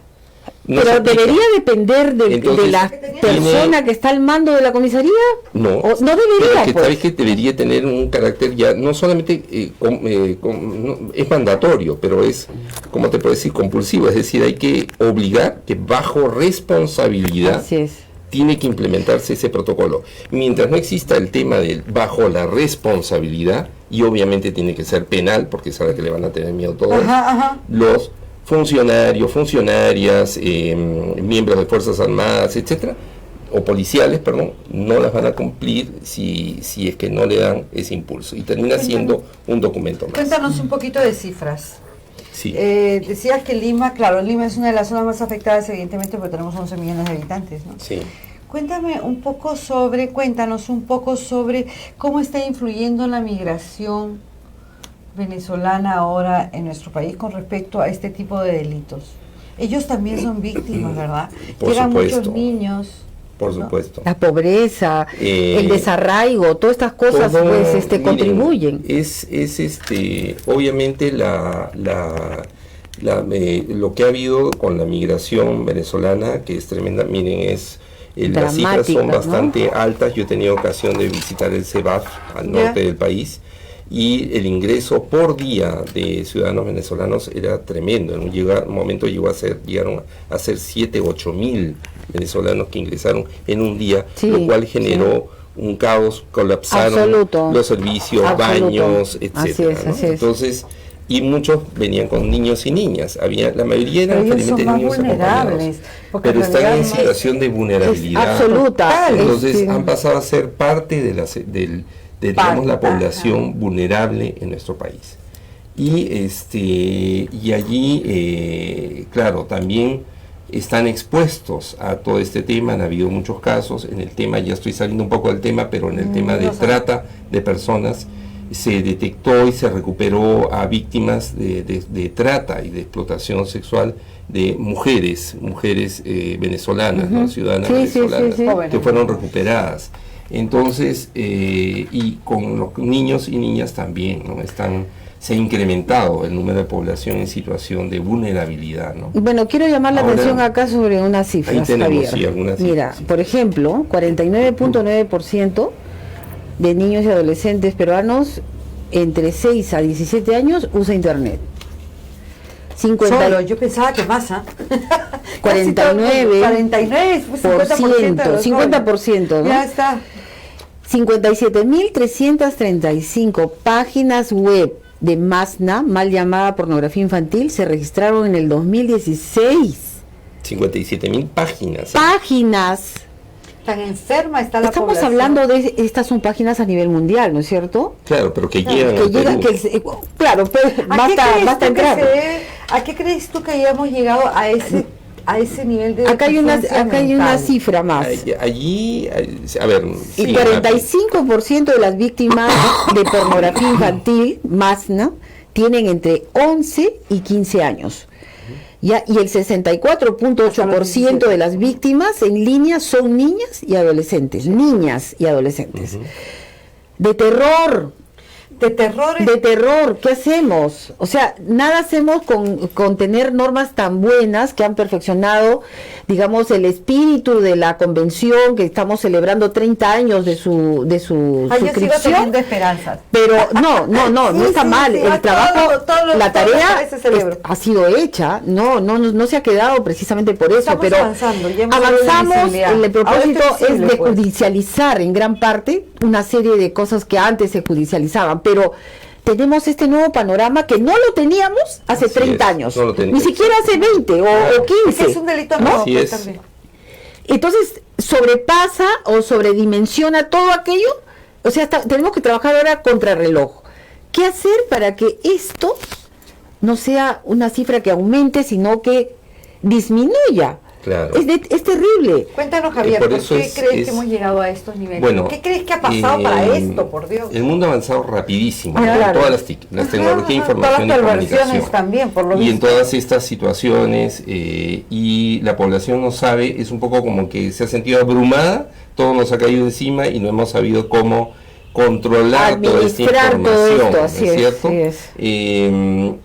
No se Pero aplica. debería depender de Entonces, la tiene- persona que está al mando de la comisaría. No, O no pero debería, que pues. sabes que debería tener un carácter ya, no solamente es mandatorio, pero es, ¿cómo te puedo decir?, compulsivo. Es decir, hay que obligar que bajo responsabilidad Así es. tiene que implementarse ese protocolo. Mientras no exista el tema del bajo la responsabilidad, y obviamente tiene que ser penal, porque sabe que le van a tener miedo todos, los funcionarios, funcionarias, miembros de Fuerzas Armadas, etcétera, o policiales, perdón, no las van a cumplir si es que no le dan ese impulso, y termina siendo un documento más. Cuéntanos un poquito de cifras. Sí. Decías que Lima, claro, Lima es una de las zonas más afectadas, evidentemente, porque tenemos 11 millones de habitantes, ¿no? Sí. Cuéntanos un poco sobre cómo está influyendo la migración venezolana ahora en nuestro país con respecto a este tipo de delitos. Ellos también son víctimas, ¿verdad? Por Llegan supuesto. muchos niños. Por ¿no? supuesto. La pobreza, el desarraigo, todas estas cosas Todo, pues miren, contribuyen. Es obviamente lo que ha habido con la migración venezolana, que es tremenda. Miren, las cifras son Dramática, ¿no? bastante altas. Yo he tenido ocasión de visitar el CEBAF al norte del país, y el ingreso por día de ciudadanos venezolanos era tremendo. En un momento llegaron a ser 7-8 mil venezolanos que ingresaron en un día, Sí, lo cual generó un caos, colapsaron Absoluto. los servicios, Absoluto. baños, etcétera, ¿no? Así es. Entonces, y muchos venían con niños y niñas. La mayoría eran Pero ellos son felizmente más niños vulnerables, acompañados, porque pero en están en realidad no es- situación de vulnerabilidad. absoluta. Entonces Es- han pasado a ser parte de digamos, la Parte, población vulnerable en nuestro país. Y allí, claro, también están expuestos a todo este tema. Han habido muchos casos. En el tema, ya estoy saliendo un poco del tema, pero en el tema de trata de personas, se detectó y se recuperó a víctimas de trata y de explotación sexual de mujeres venezolanas, ¿no? Ciudadanas Sí, sí, venezolanas, sí, sí. que fueron recuperadas. Entonces, y con los niños y niñas también, ¿no? Se ha incrementado el número de población en situación de vulnerabilidad, ¿no? Bueno, quiero llamar la Ahora, atención acá sobre unas cifras, ahí tenemos, Javier. sí, algunas Mira, cifras, sí. por ejemplo, 49.9% de niños y adolescentes peruanos entre 6 a 17 años usa internet. 50 Solo, yo pensaba que más, ¿ah? 49, 49, 50%, de los 50%, ¿no? Ya está. 57.335 páginas web de Masna, mal llamada pornografía infantil, se registraron en el 2016. 57.000 páginas. ¿Ah? Páginas. Tan enferma está la Estamos población. hablando de, estas son páginas a nivel mundial, ¿no es cierto? Claro, pero que llegan Que al llega, Perú. claro, pues, basta entrar. ¿A qué crees tú que hayamos llegado a ese nivel de Acá hay una mental? cifra más. Allí, a ver, Y sí, 45% de las víctimas de pornografía infantil, Masna, tienen entre 11 y 15 años. Ya, y el 64.8% de las víctimas en línea son niñas y adolescentes. Niñas y adolescentes. De terror. De terrores. De terror, ¿qué hacemos? O sea, nada hacemos con tener normas tan buenas que han perfeccionado, digamos, el espíritu de la convención, que estamos celebrando 30 años de su Yo sigo suscripción. teniendo esperanzas. Pero no Sí, está sí, mal. sí, El trabajo, todos los la tarea meses celebro. ha sido hecha, no se ha quedado precisamente por eso, Estamos pero avanzando, ya hemos avanzamos. visibilidad. El propósito Ahora esto es es visible, de pues. judicializar en gran parte una serie de cosas que antes se judicializaban, pero tenemos este nuevo panorama que no lo teníamos hace Así 30 es, años, no lo ni teníamos. siquiera hace 20 o Es 15. que es un delito ¿no? nuevo, Así pues, es. también. Entonces sobrepasa o sobredimensiona todo aquello. O sea, tenemos que trabajar ahora contra reloj. ¿Qué hacer para que esto no sea una cifra que aumente, sino que disminuya? Claro. Es terrible. Cuéntanos, Javier, por ¿por eso qué es- crees es- que hemos llegado a estos niveles? Bueno, ¿Qué crees que ha pasado para esto, por Dios? El mundo ha avanzado rapidísimo, Ah, ¿no? claro. En todas las tecnologías, información y todas las perversiones comunicación. también, por lo Y en visto. todas estas situaciones, y la población no sabe, es un poco como que se ha sentido abrumada, todo nos ha caído encima y no hemos sabido cómo controlar toda esta Administrar todo información, esto, ¿no así es es, cierto? así es.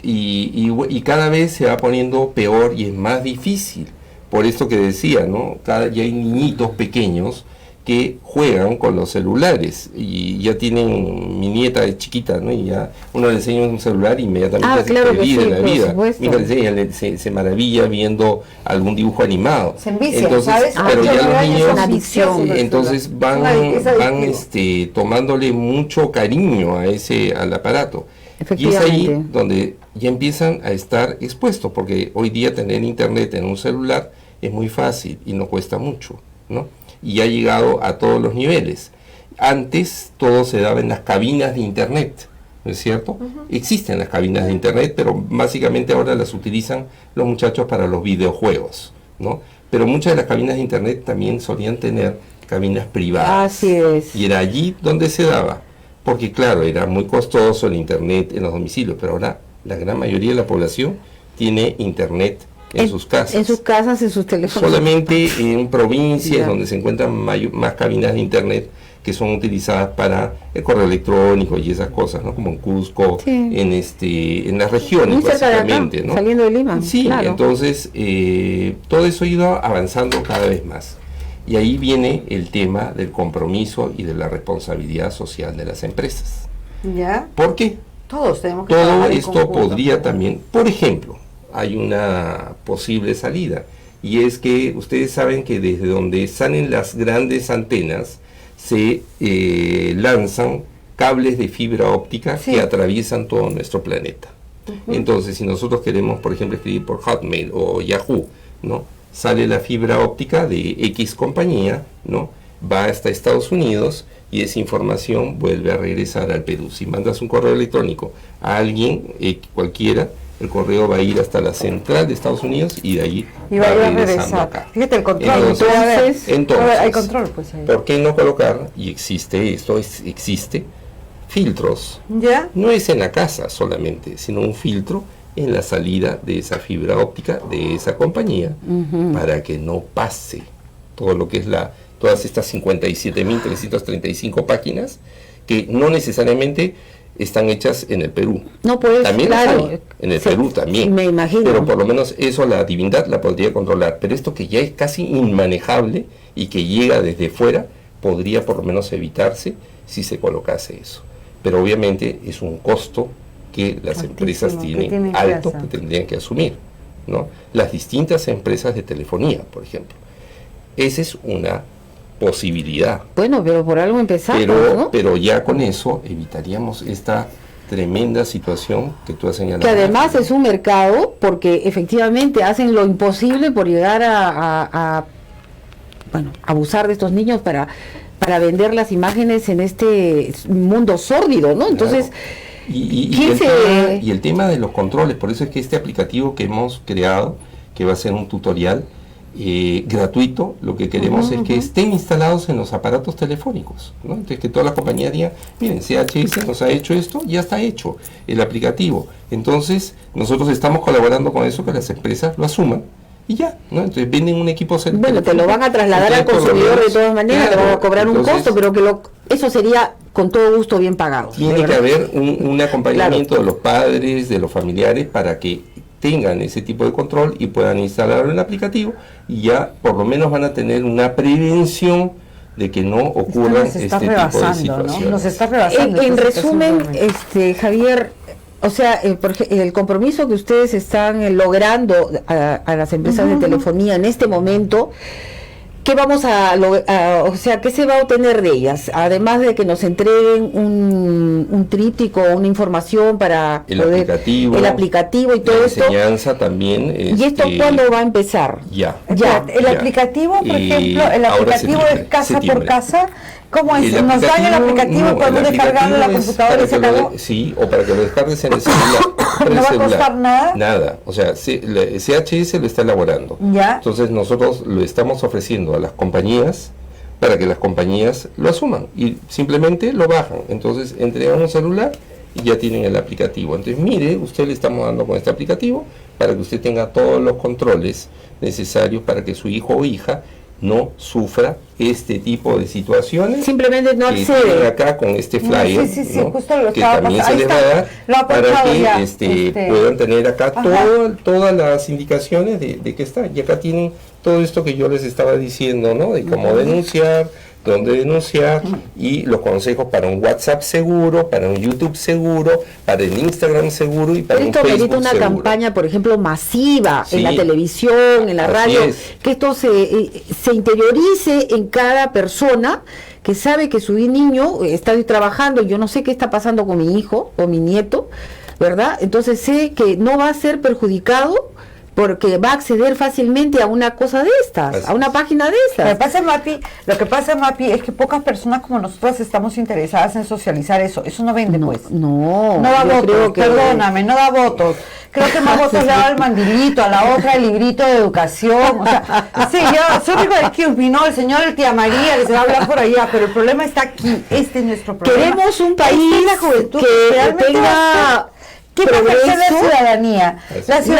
Y cada vez se va poniendo peor y es más difícil. Por esto que decía, ¿no? Ya hay niñitos pequeños que juegan con los celulares y ya tienen, mi nieta es chiquita, ¿no? Y ya uno le enseña un celular y inmediatamente se claro que olvida sí, de la por vida. supuesto. Mi hija le enseña, se maravilla viendo algún dibujo animado. Se envician, Entonces, ¿sabes? pero Ah, ya claro, los es niños una adicción. entonces van tomándole mucho cariño al aparato. Y es ahí Efectivamente. donde ya empiezan a estar expuestos, porque hoy día tener internet en un celular es muy fácil y no cuesta mucho, ¿no? Y ha llegado a todos los niveles. Antes todo se daba en las cabinas de internet, ¿no es cierto? Existen las cabinas de internet, pero básicamente ahora las utilizan los muchachos para los videojuegos, ¿no? Pero muchas de las cabinas de internet también solían tener cabinas privadas. Así es. Y era allí donde se daba, porque claro, era muy costoso el internet en los domicilios, pero ahora la gran mayoría de la población tiene internet en sus casas. En sus casas, en sus teléfonos. Solamente en provincias Ya. donde se encuentran más cabinas de internet que son utilizadas para el correo electrónico y esas cosas, ¿no? Como en Cusco, Sí. en las regiones Muy cerca de acá, básicamente, ¿no? saliendo de Lima. Sí, claro. entonces todo eso ha ido avanzando cada vez más. Y ahí viene el tema del compromiso y de la responsabilidad social de las empresas. ¿Ya? ¿Por qué? Todos tenemos que Todo trabajar en esto conjunto. podría también, por ejemplo, hay una posible salida, y es que ustedes saben que desde donde salen las grandes antenas se lanzan cables de fibra óptica Sí. que atraviesan todo nuestro planeta. Entonces, si nosotros queremos, por ejemplo, escribir por Hotmail o Yahoo, ¿no? Sale la fibra óptica de X compañía, ¿no? Va hasta Estados Unidos y esa información vuelve a regresar al Perú. Si mandas un correo electrónico a alguien, cualquiera, el correo va a ir hasta la central de Estados Unidos y de ahí Y va a ir a regresando regresar. acá. Fíjate el control. Entonces, puede haber. entonces, hay control, pues ahí. ¿por qué no colocar, y existe esto, existe, filtros? ¿Ya? No es en la casa solamente, sino un filtro en la salida de esa fibra óptica de esa compañía para que no pase todo lo que es todas estas 57.335 páginas que no necesariamente están hechas en el Perú. No, pues, También las claro. hay, en el Sí, Perú también. me imagino. Pero por lo menos eso la divindad la podría controlar. Pero esto que ya es casi inmanejable y que llega desde fuera, podría por lo menos evitarse si se colocase eso. Pero obviamente es un costo que las Altísimo, empresas que tienen tienen que alto hacer. que tendrían que asumir, ¿no? Las distintas empresas de telefonía, por ejemplo. Esa es una posibilidad. Bueno, pero por algo empezamos, ¿no? Pero ya con eso evitaríamos esta tremenda situación que tú has señalado. Que además es un mercado, porque efectivamente hacen lo imposible por llegar a abusar de estos niños para vender las imágenes en este mundo sórdido, ¿no? Entonces, Claro. Y el tema de los controles, por eso es que este aplicativo que hemos creado, que va a ser un tutorial gratuito, lo que queremos es que estén instalados en los aparatos telefónicos, ¿no? Entonces que todas las compañías digan, miren, CHS nos ha hecho esto, ya está hecho el aplicativo. Entonces nosotros estamos colaborando con eso, que las empresas lo asuman y ya, ¿no? Entonces venden un equipo bueno, te lo van a trasladar al consumidor de todas maneras, te van a cobrar un costo, pero que eso sería con todo gusto bien pagado. Tiene que haber un acompañamiento de los padres, de los familiares, para que tengan ese tipo de control y puedan instalarlo en el aplicativo, y ya por lo menos van a tener una prevención de que no ocurran este tipo de situaciones. ¿no? Nos está rebasando. En resumen, Javier, o sea, el compromiso que ustedes están logrando a las empresas de telefonía en este momento, ¿qué vamos o sea, qué se va a obtener de ellas? Además de que nos entreguen un tríptico, una información para el aplicativo y todo esto. La enseñanza también. ¿Y esto cuándo va a empezar? Ya. El aplicativo, por ejemplo, el aplicativo de casa por casa, ¿cómo es? Nos dan el aplicativo y podemos descargarlo en la computadora y se acabó. Sí, o para que lo descargues en el celular. ¿No va a costar nada? Nada, o sea, CHS lo está elaborando. ¿Ya? Entonces nosotros lo estamos ofreciendo a las compañías para que las compañías lo asuman y simplemente lo bajan. Entonces entregan un celular y ya tienen el aplicativo. Entonces mire, usted le estamos dando con este aplicativo para que usted tenga todos los controles necesarios para que su hijo o hija no sufra este tipo de situaciones. Simplemente no que accede. tienen acá con este flyer, Sí, ¿no? justo lo que estaba también se pasando. les va a dar Lo ha para apuntado que ya, puedan tener acá Ajá. todas las indicaciones de que está. Y acá tienen todo esto que yo les estaba diciendo, ¿no? De cómo denunciar, dónde denunciar, y los consejos para un WhatsApp seguro, para un YouTube seguro, para el Instagram seguro y para un Esto Facebook merita una seguro. campaña, por ejemplo, masiva en Sí. la televisión, en la Así radio, es. que esto se interiorice en cada persona que sabe que su niño está trabajando, yo no sé qué está pasando con mi hijo o mi nieto, ¿verdad? Entonces sé que no va a ser perjudicado porque va a acceder fácilmente a una cosa de estas, Así a una es. página de Lo que estas. pasa, Mapi, es que pocas personas como nosotras estamos interesadas en socializar eso. Eso no vende, pues. No No da yo creo votos, que perdóname, no da votos. Creo que más votos le da al mandilito, a la otra el librito de educación. O sea, sí, yo soy rico de excuse me, no, el señor el tía María que se va a hablar por allá, pero el problema está aquí. Este es nuestro problema. queremos un país Esta es la juventud que realmente tenga ¿qué va a ejercer la progreso. ciudadanía? Así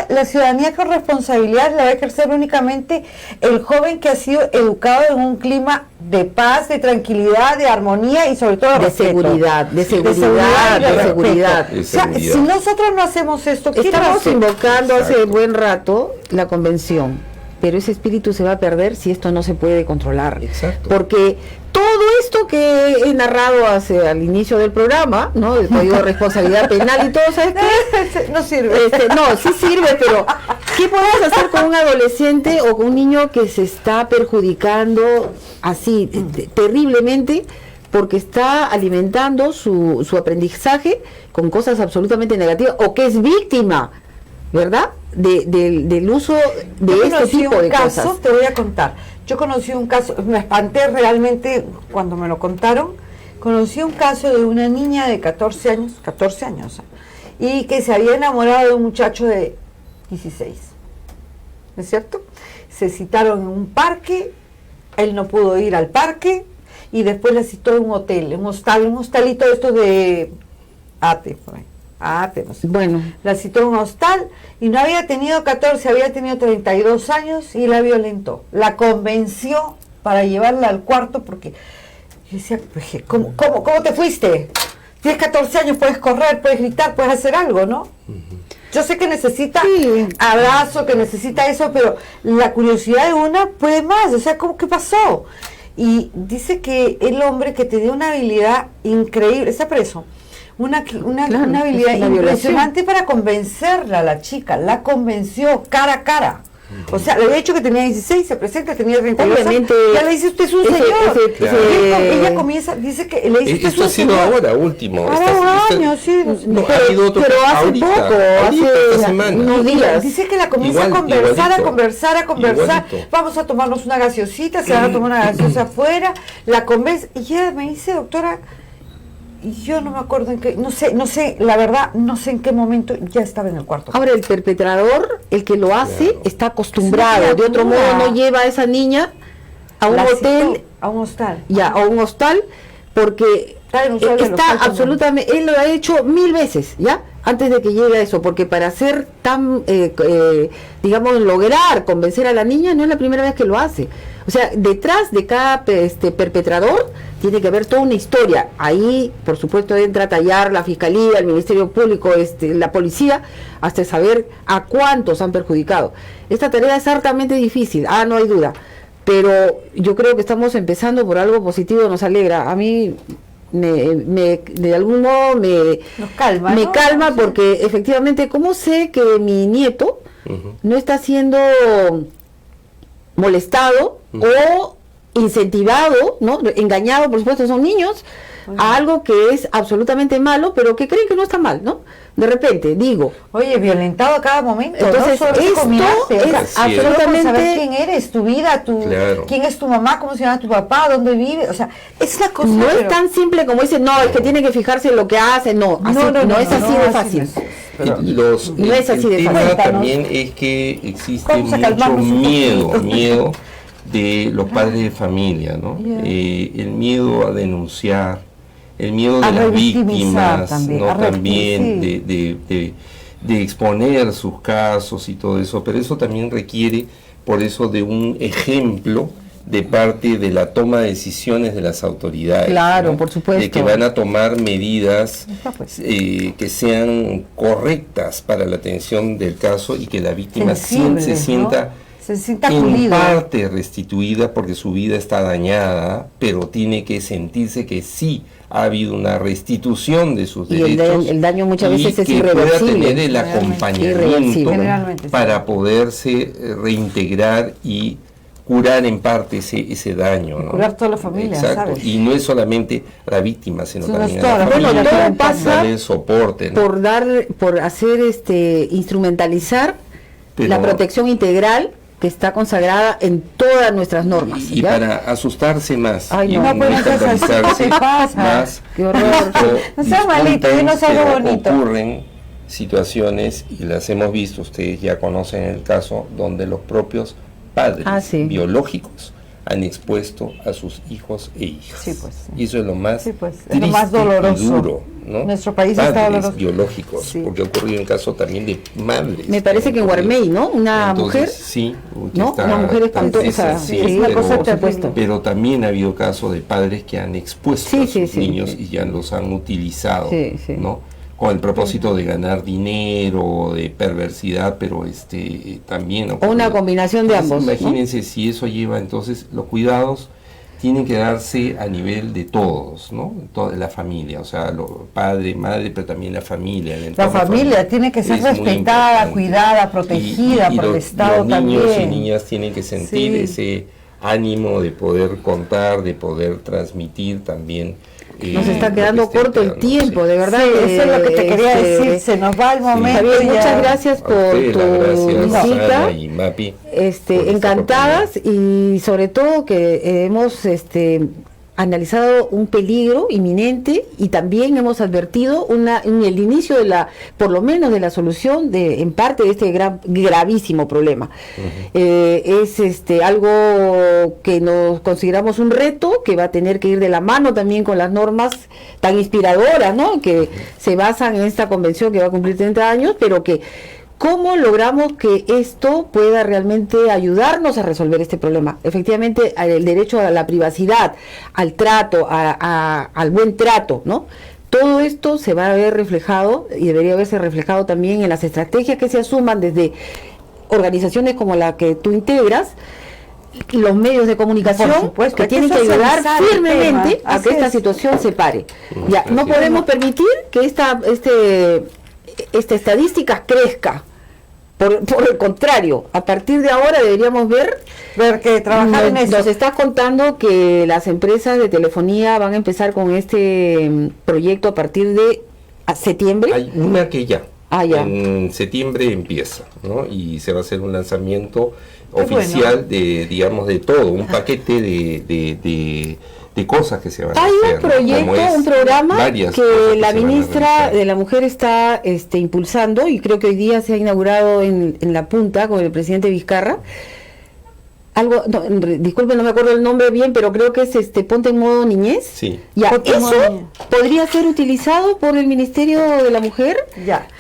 La ciudadanía con responsabilidad la va a ejercer únicamente el joven que ha sido educado en un clima de paz, de tranquilidad, de armonía y sobre todo de respeto. seguridad, de y seguridad, de respeto. seguridad. De O sea, seguridad. si nosotros no hacemos esto, ¿quién lo Estamos hace? invocando hace Exacto. buen rato la convención, pero ese espíritu se va a perder si esto no se puede controlar. Exacto. Porque todo esto que he narrado al inicio del programa, ¿no? El código de responsabilidad penal y todo, ¿sabes qué? No sirve. No, sí sirve, pero ¿qué podemos hacer con un adolescente o con un niño que se está perjudicando así terriblemente porque está alimentando su aprendizaje con cosas absolutamente negativas o que es víctima, ¿verdad? Del uso de este tipo de cosas? Te voy a contar. Yo conocí un caso, me espanté realmente cuando me lo contaron. Conocí un caso de una niña de 14 años, y que se había enamorado de un muchacho de 16. ¿No es cierto? Se citaron en un parque, él no pudo ir al parque, y después la citó en un hotel, un hostalito de estos de Ate, por ahí. No sé. Bueno, La citó en un hostal y no había tenido 14, había tenido 32 años y la violentó. La convenció para llevarla al cuarto porque yo decía, ¿cómo te fuiste? Tienes 14 años, puedes correr, puedes gritar, puedes hacer algo, ¿no? Yo sé que necesita abrazo, que necesita eso, pero la curiosidad de una puede más. O sea, ¿qué pasó? Y dice que el hombre que tenía una habilidad increíble, está preso, una habilidad impresionante para convencerla a la chica, la convenció cara a cara. O sea, le había dicho que tenía 16, se presenta, tenía 32. Obviamente, ya le dice, usted es un señor. Ella comienza, dice que le dice, esto ha sido ahora último. Años, sí. No, ha habido otro pero hace ahorita, poco, esta semana. unos días. Dice que la comienza a conversar. Igualito. Vamos a tomarnos una gaseosita, se van a tomar una gaseosa afuera, la convence. Y ella me dice, doctora, y yo no me acuerdo en qué, no sé, la verdad, no sé en qué momento ya estaba en el cuarto. Ahora, el perpetrador, el que lo hace, Claro. está acostumbrado. De otro modo, no lleva a esa niña a un hotel, a un hostal. a un hostal, porque está absolutamente, él lo ha hecho 1000 veces, ¿ya? Antes de que llegue a eso, porque para hacer tan, digamos, lograr convencer a la niña, no es la primera vez que lo hace. O sea, detrás de cada perpetrador tiene que haber toda una historia. Ahí, por supuesto, entra a tallar la Fiscalía, el Ministerio Público, la Policía, hasta saber a cuántos han perjudicado. Esta tarea es hartamente difícil, no hay duda. Pero yo creo que estamos empezando por algo positivo, nos alegra. A mí de algún modo nos calma, me ¿no? calma, porque efectivamente, ¿cómo sé que mi nieto no está siendo molestado o incentivado, ¿no? Engañado, por supuesto, son niños, a algo que es absolutamente malo, pero que creen que no está mal, ¿no? De repente, digo... Oye, violentado a cada momento. Entonces, ¿no? esto es absolutamente... saber quién eres, tu vida, Claro. quién es tu mamá, cómo se llama tu papá, dónde vive, o sea, es la cosa... No es tan simple como dicen, no, es que tiene que fijarse en lo que hace, no es así de fácil. No es así de el fácil. tema también es que existe Vamos a mucho calmarnos un miedo de los padres de familia, ¿no? El miedo a denunciar, el miedo de las víctimas, también de exponer sus casos y todo eso, pero eso también requiere, por eso, de un ejemplo de parte de la toma de decisiones de las autoridades. Claro, ¿no? por supuesto. De que van a tomar medidas que sean correctas para la atención del caso y que la víctima se sienta en pulida, parte restituida, porque su vida está dañada, pero tiene que sentirse que sí ha habido una restitución de sus derechos, el daño muchas veces es que irreversible, pueda tener el acompañamiento para poderse reintegrar y curar en parte ese daño, ¿no? Curar toda la familia, exacto. ¿sabes? Y no es solamente a la víctima, sino también toda a la la familia, familia. Todo pasa darle el soporte, ¿no? por hacer instrumentalizar Pero- la protección integral que está consagrada en todas nuestras normas. Y ¿ya? para asustarse más, Ay, y no, pues, no seas así, escandalizarse ¿qué te pasa? más, Qué horror. No seas malito, disculpen, no seas pero bonito. ocurren situaciones, y las hemos visto, ustedes ya conocen el caso, donde los propios padres Sí. biológicos han expuesto a sus hijos e hijas. Sí, pues, sí. Y eso es lo más Sí, pues, es triste lo más doloroso. y duro, ¿no? Nuestro país padres está doloroso. biológicos, Sí. porque ha ocurrido un caso también de madres. Me parece que en Guarmey, ¿no? Una mujer, Sí, que ¿no? está Una mujer espantosa. esa, Sí, es una pero- cosa por supuesto. pero también ha habido casos de padres que han expuesto Sí, a sus sí, niños sí. y ya los han utilizado, Sí, sí. ¿no? Con el propósito de ganar dinero, de perversidad, pero también o una combinación de ambos, ¿no? Imagínense si eso lleva entonces los cuidados tienen que darse a nivel de todos, ¿no? Toda la familia, o sea, padre, madre, pero también la familia. La familia tiene que ser respetada, cuidada, protegida por el Estado también. Los niños y niñas tienen que sentir ese ánimo de poder contar, de poder transmitir también. Nos está quedando corto el tiempo, de verdad. Sí, eso es lo que te quería decir, se nos va el momento. Javier, muchas gracias por tu visita. Y Mapi, encantadas y sobre todo que hemos analizado un peligro inminente y también hemos advertido el inicio de por lo menos de la solución en parte de este gravísimo problema. Es algo que nos consideramos un reto que va a tener que ir de la mano también con las normas tan inspiradoras, ¿no? Que se basan en esta convención que va a cumplir 30 años, pero que ¿cómo logramos que esto pueda realmente ayudarnos a resolver este problema? Efectivamente, el derecho a la privacidad, al trato, al buen trato, ¿no? Todo esto se va a ver reflejado y debería verse reflejado también en las estrategias que se asuman desde organizaciones como la que tú integras, los medios de comunicación que tienen que ayudar firmemente a que esta situación se pare. Ya, no podemos permitir que esta estadística crezca. Por el contrario, a partir de ahora deberíamos ver que trabajar en eso. Nos estás contando que las empresas de telefonía van a empezar con este proyecto a partir de septiembre. Hay una que ya. Ya. En septiembre empieza, ¿no? Y se va a hacer un lanzamiento oficial de todo, un paquete de cosas que se van a hacer. Hay un proyecto, un programa que la ministra de la Mujer está impulsando y creo que hoy día se ha inaugurado en La Punta con el presidente Vizcarra. Disculpe, no me acuerdo el nombre bien, pero creo que es Ponte en Modo Niñez. Sí. Ya, eso podría ser utilizado por el Ministerio de la Mujer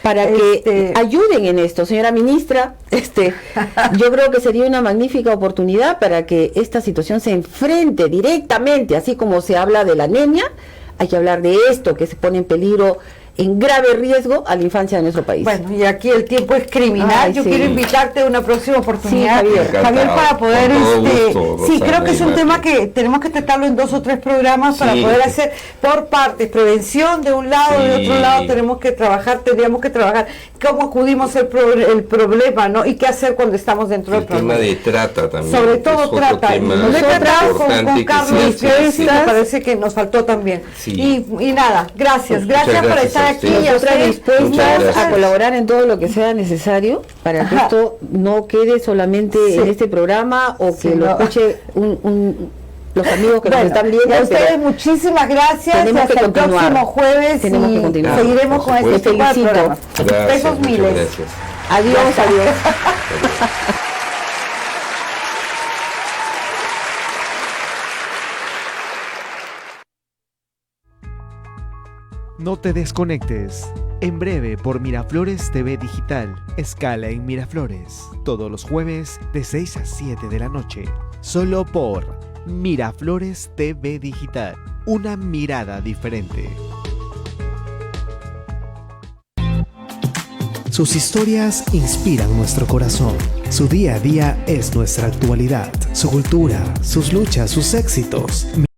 para que ayuden en esto. Señora ministra, yo creo que sería una magnífica oportunidad para que esta situación se enfrente directamente, así como se habla de la anemia, hay que hablar de esto que se pone en peligro, en grave riesgo a la infancia de nuestro país. Bueno, y aquí el tiempo es criminal. Yo quiero invitarte a una próxima oportunidad, Javier, para poder creo que es un tema que tenemos que tratarlo en 2 o 3 programas para poder hacer por partes, prevención de un lado, de otro lado tendríamos que trabajar cómo acudimos el problema, ¿no? Y qué hacer cuando estamos dentro del problema. El tema de trata también. Sobre todo trata. No he tratado con Carlos, que me parece que nos faltó también. Y nada, gracias por estar aquí y otras dispuestas a colaborar en todo lo que sea necesario para que esto no quede solamente en este programa o que lo escuche los amigos que nos están viendo. A ustedes muchísimas gracias. Hasta el próximo jueves seguiremos con este programa. Besos miles. Adiós. No te desconectes. En breve por Miraflores TV Digital. Escala en Miraflores. Todos los jueves de 6 a 7 de la noche. Solo por Miraflores TV Digital. Una mirada diferente. Sus historias inspiran nuestro corazón. Su día a día es nuestra actualidad. Su cultura, sus luchas, sus éxitos.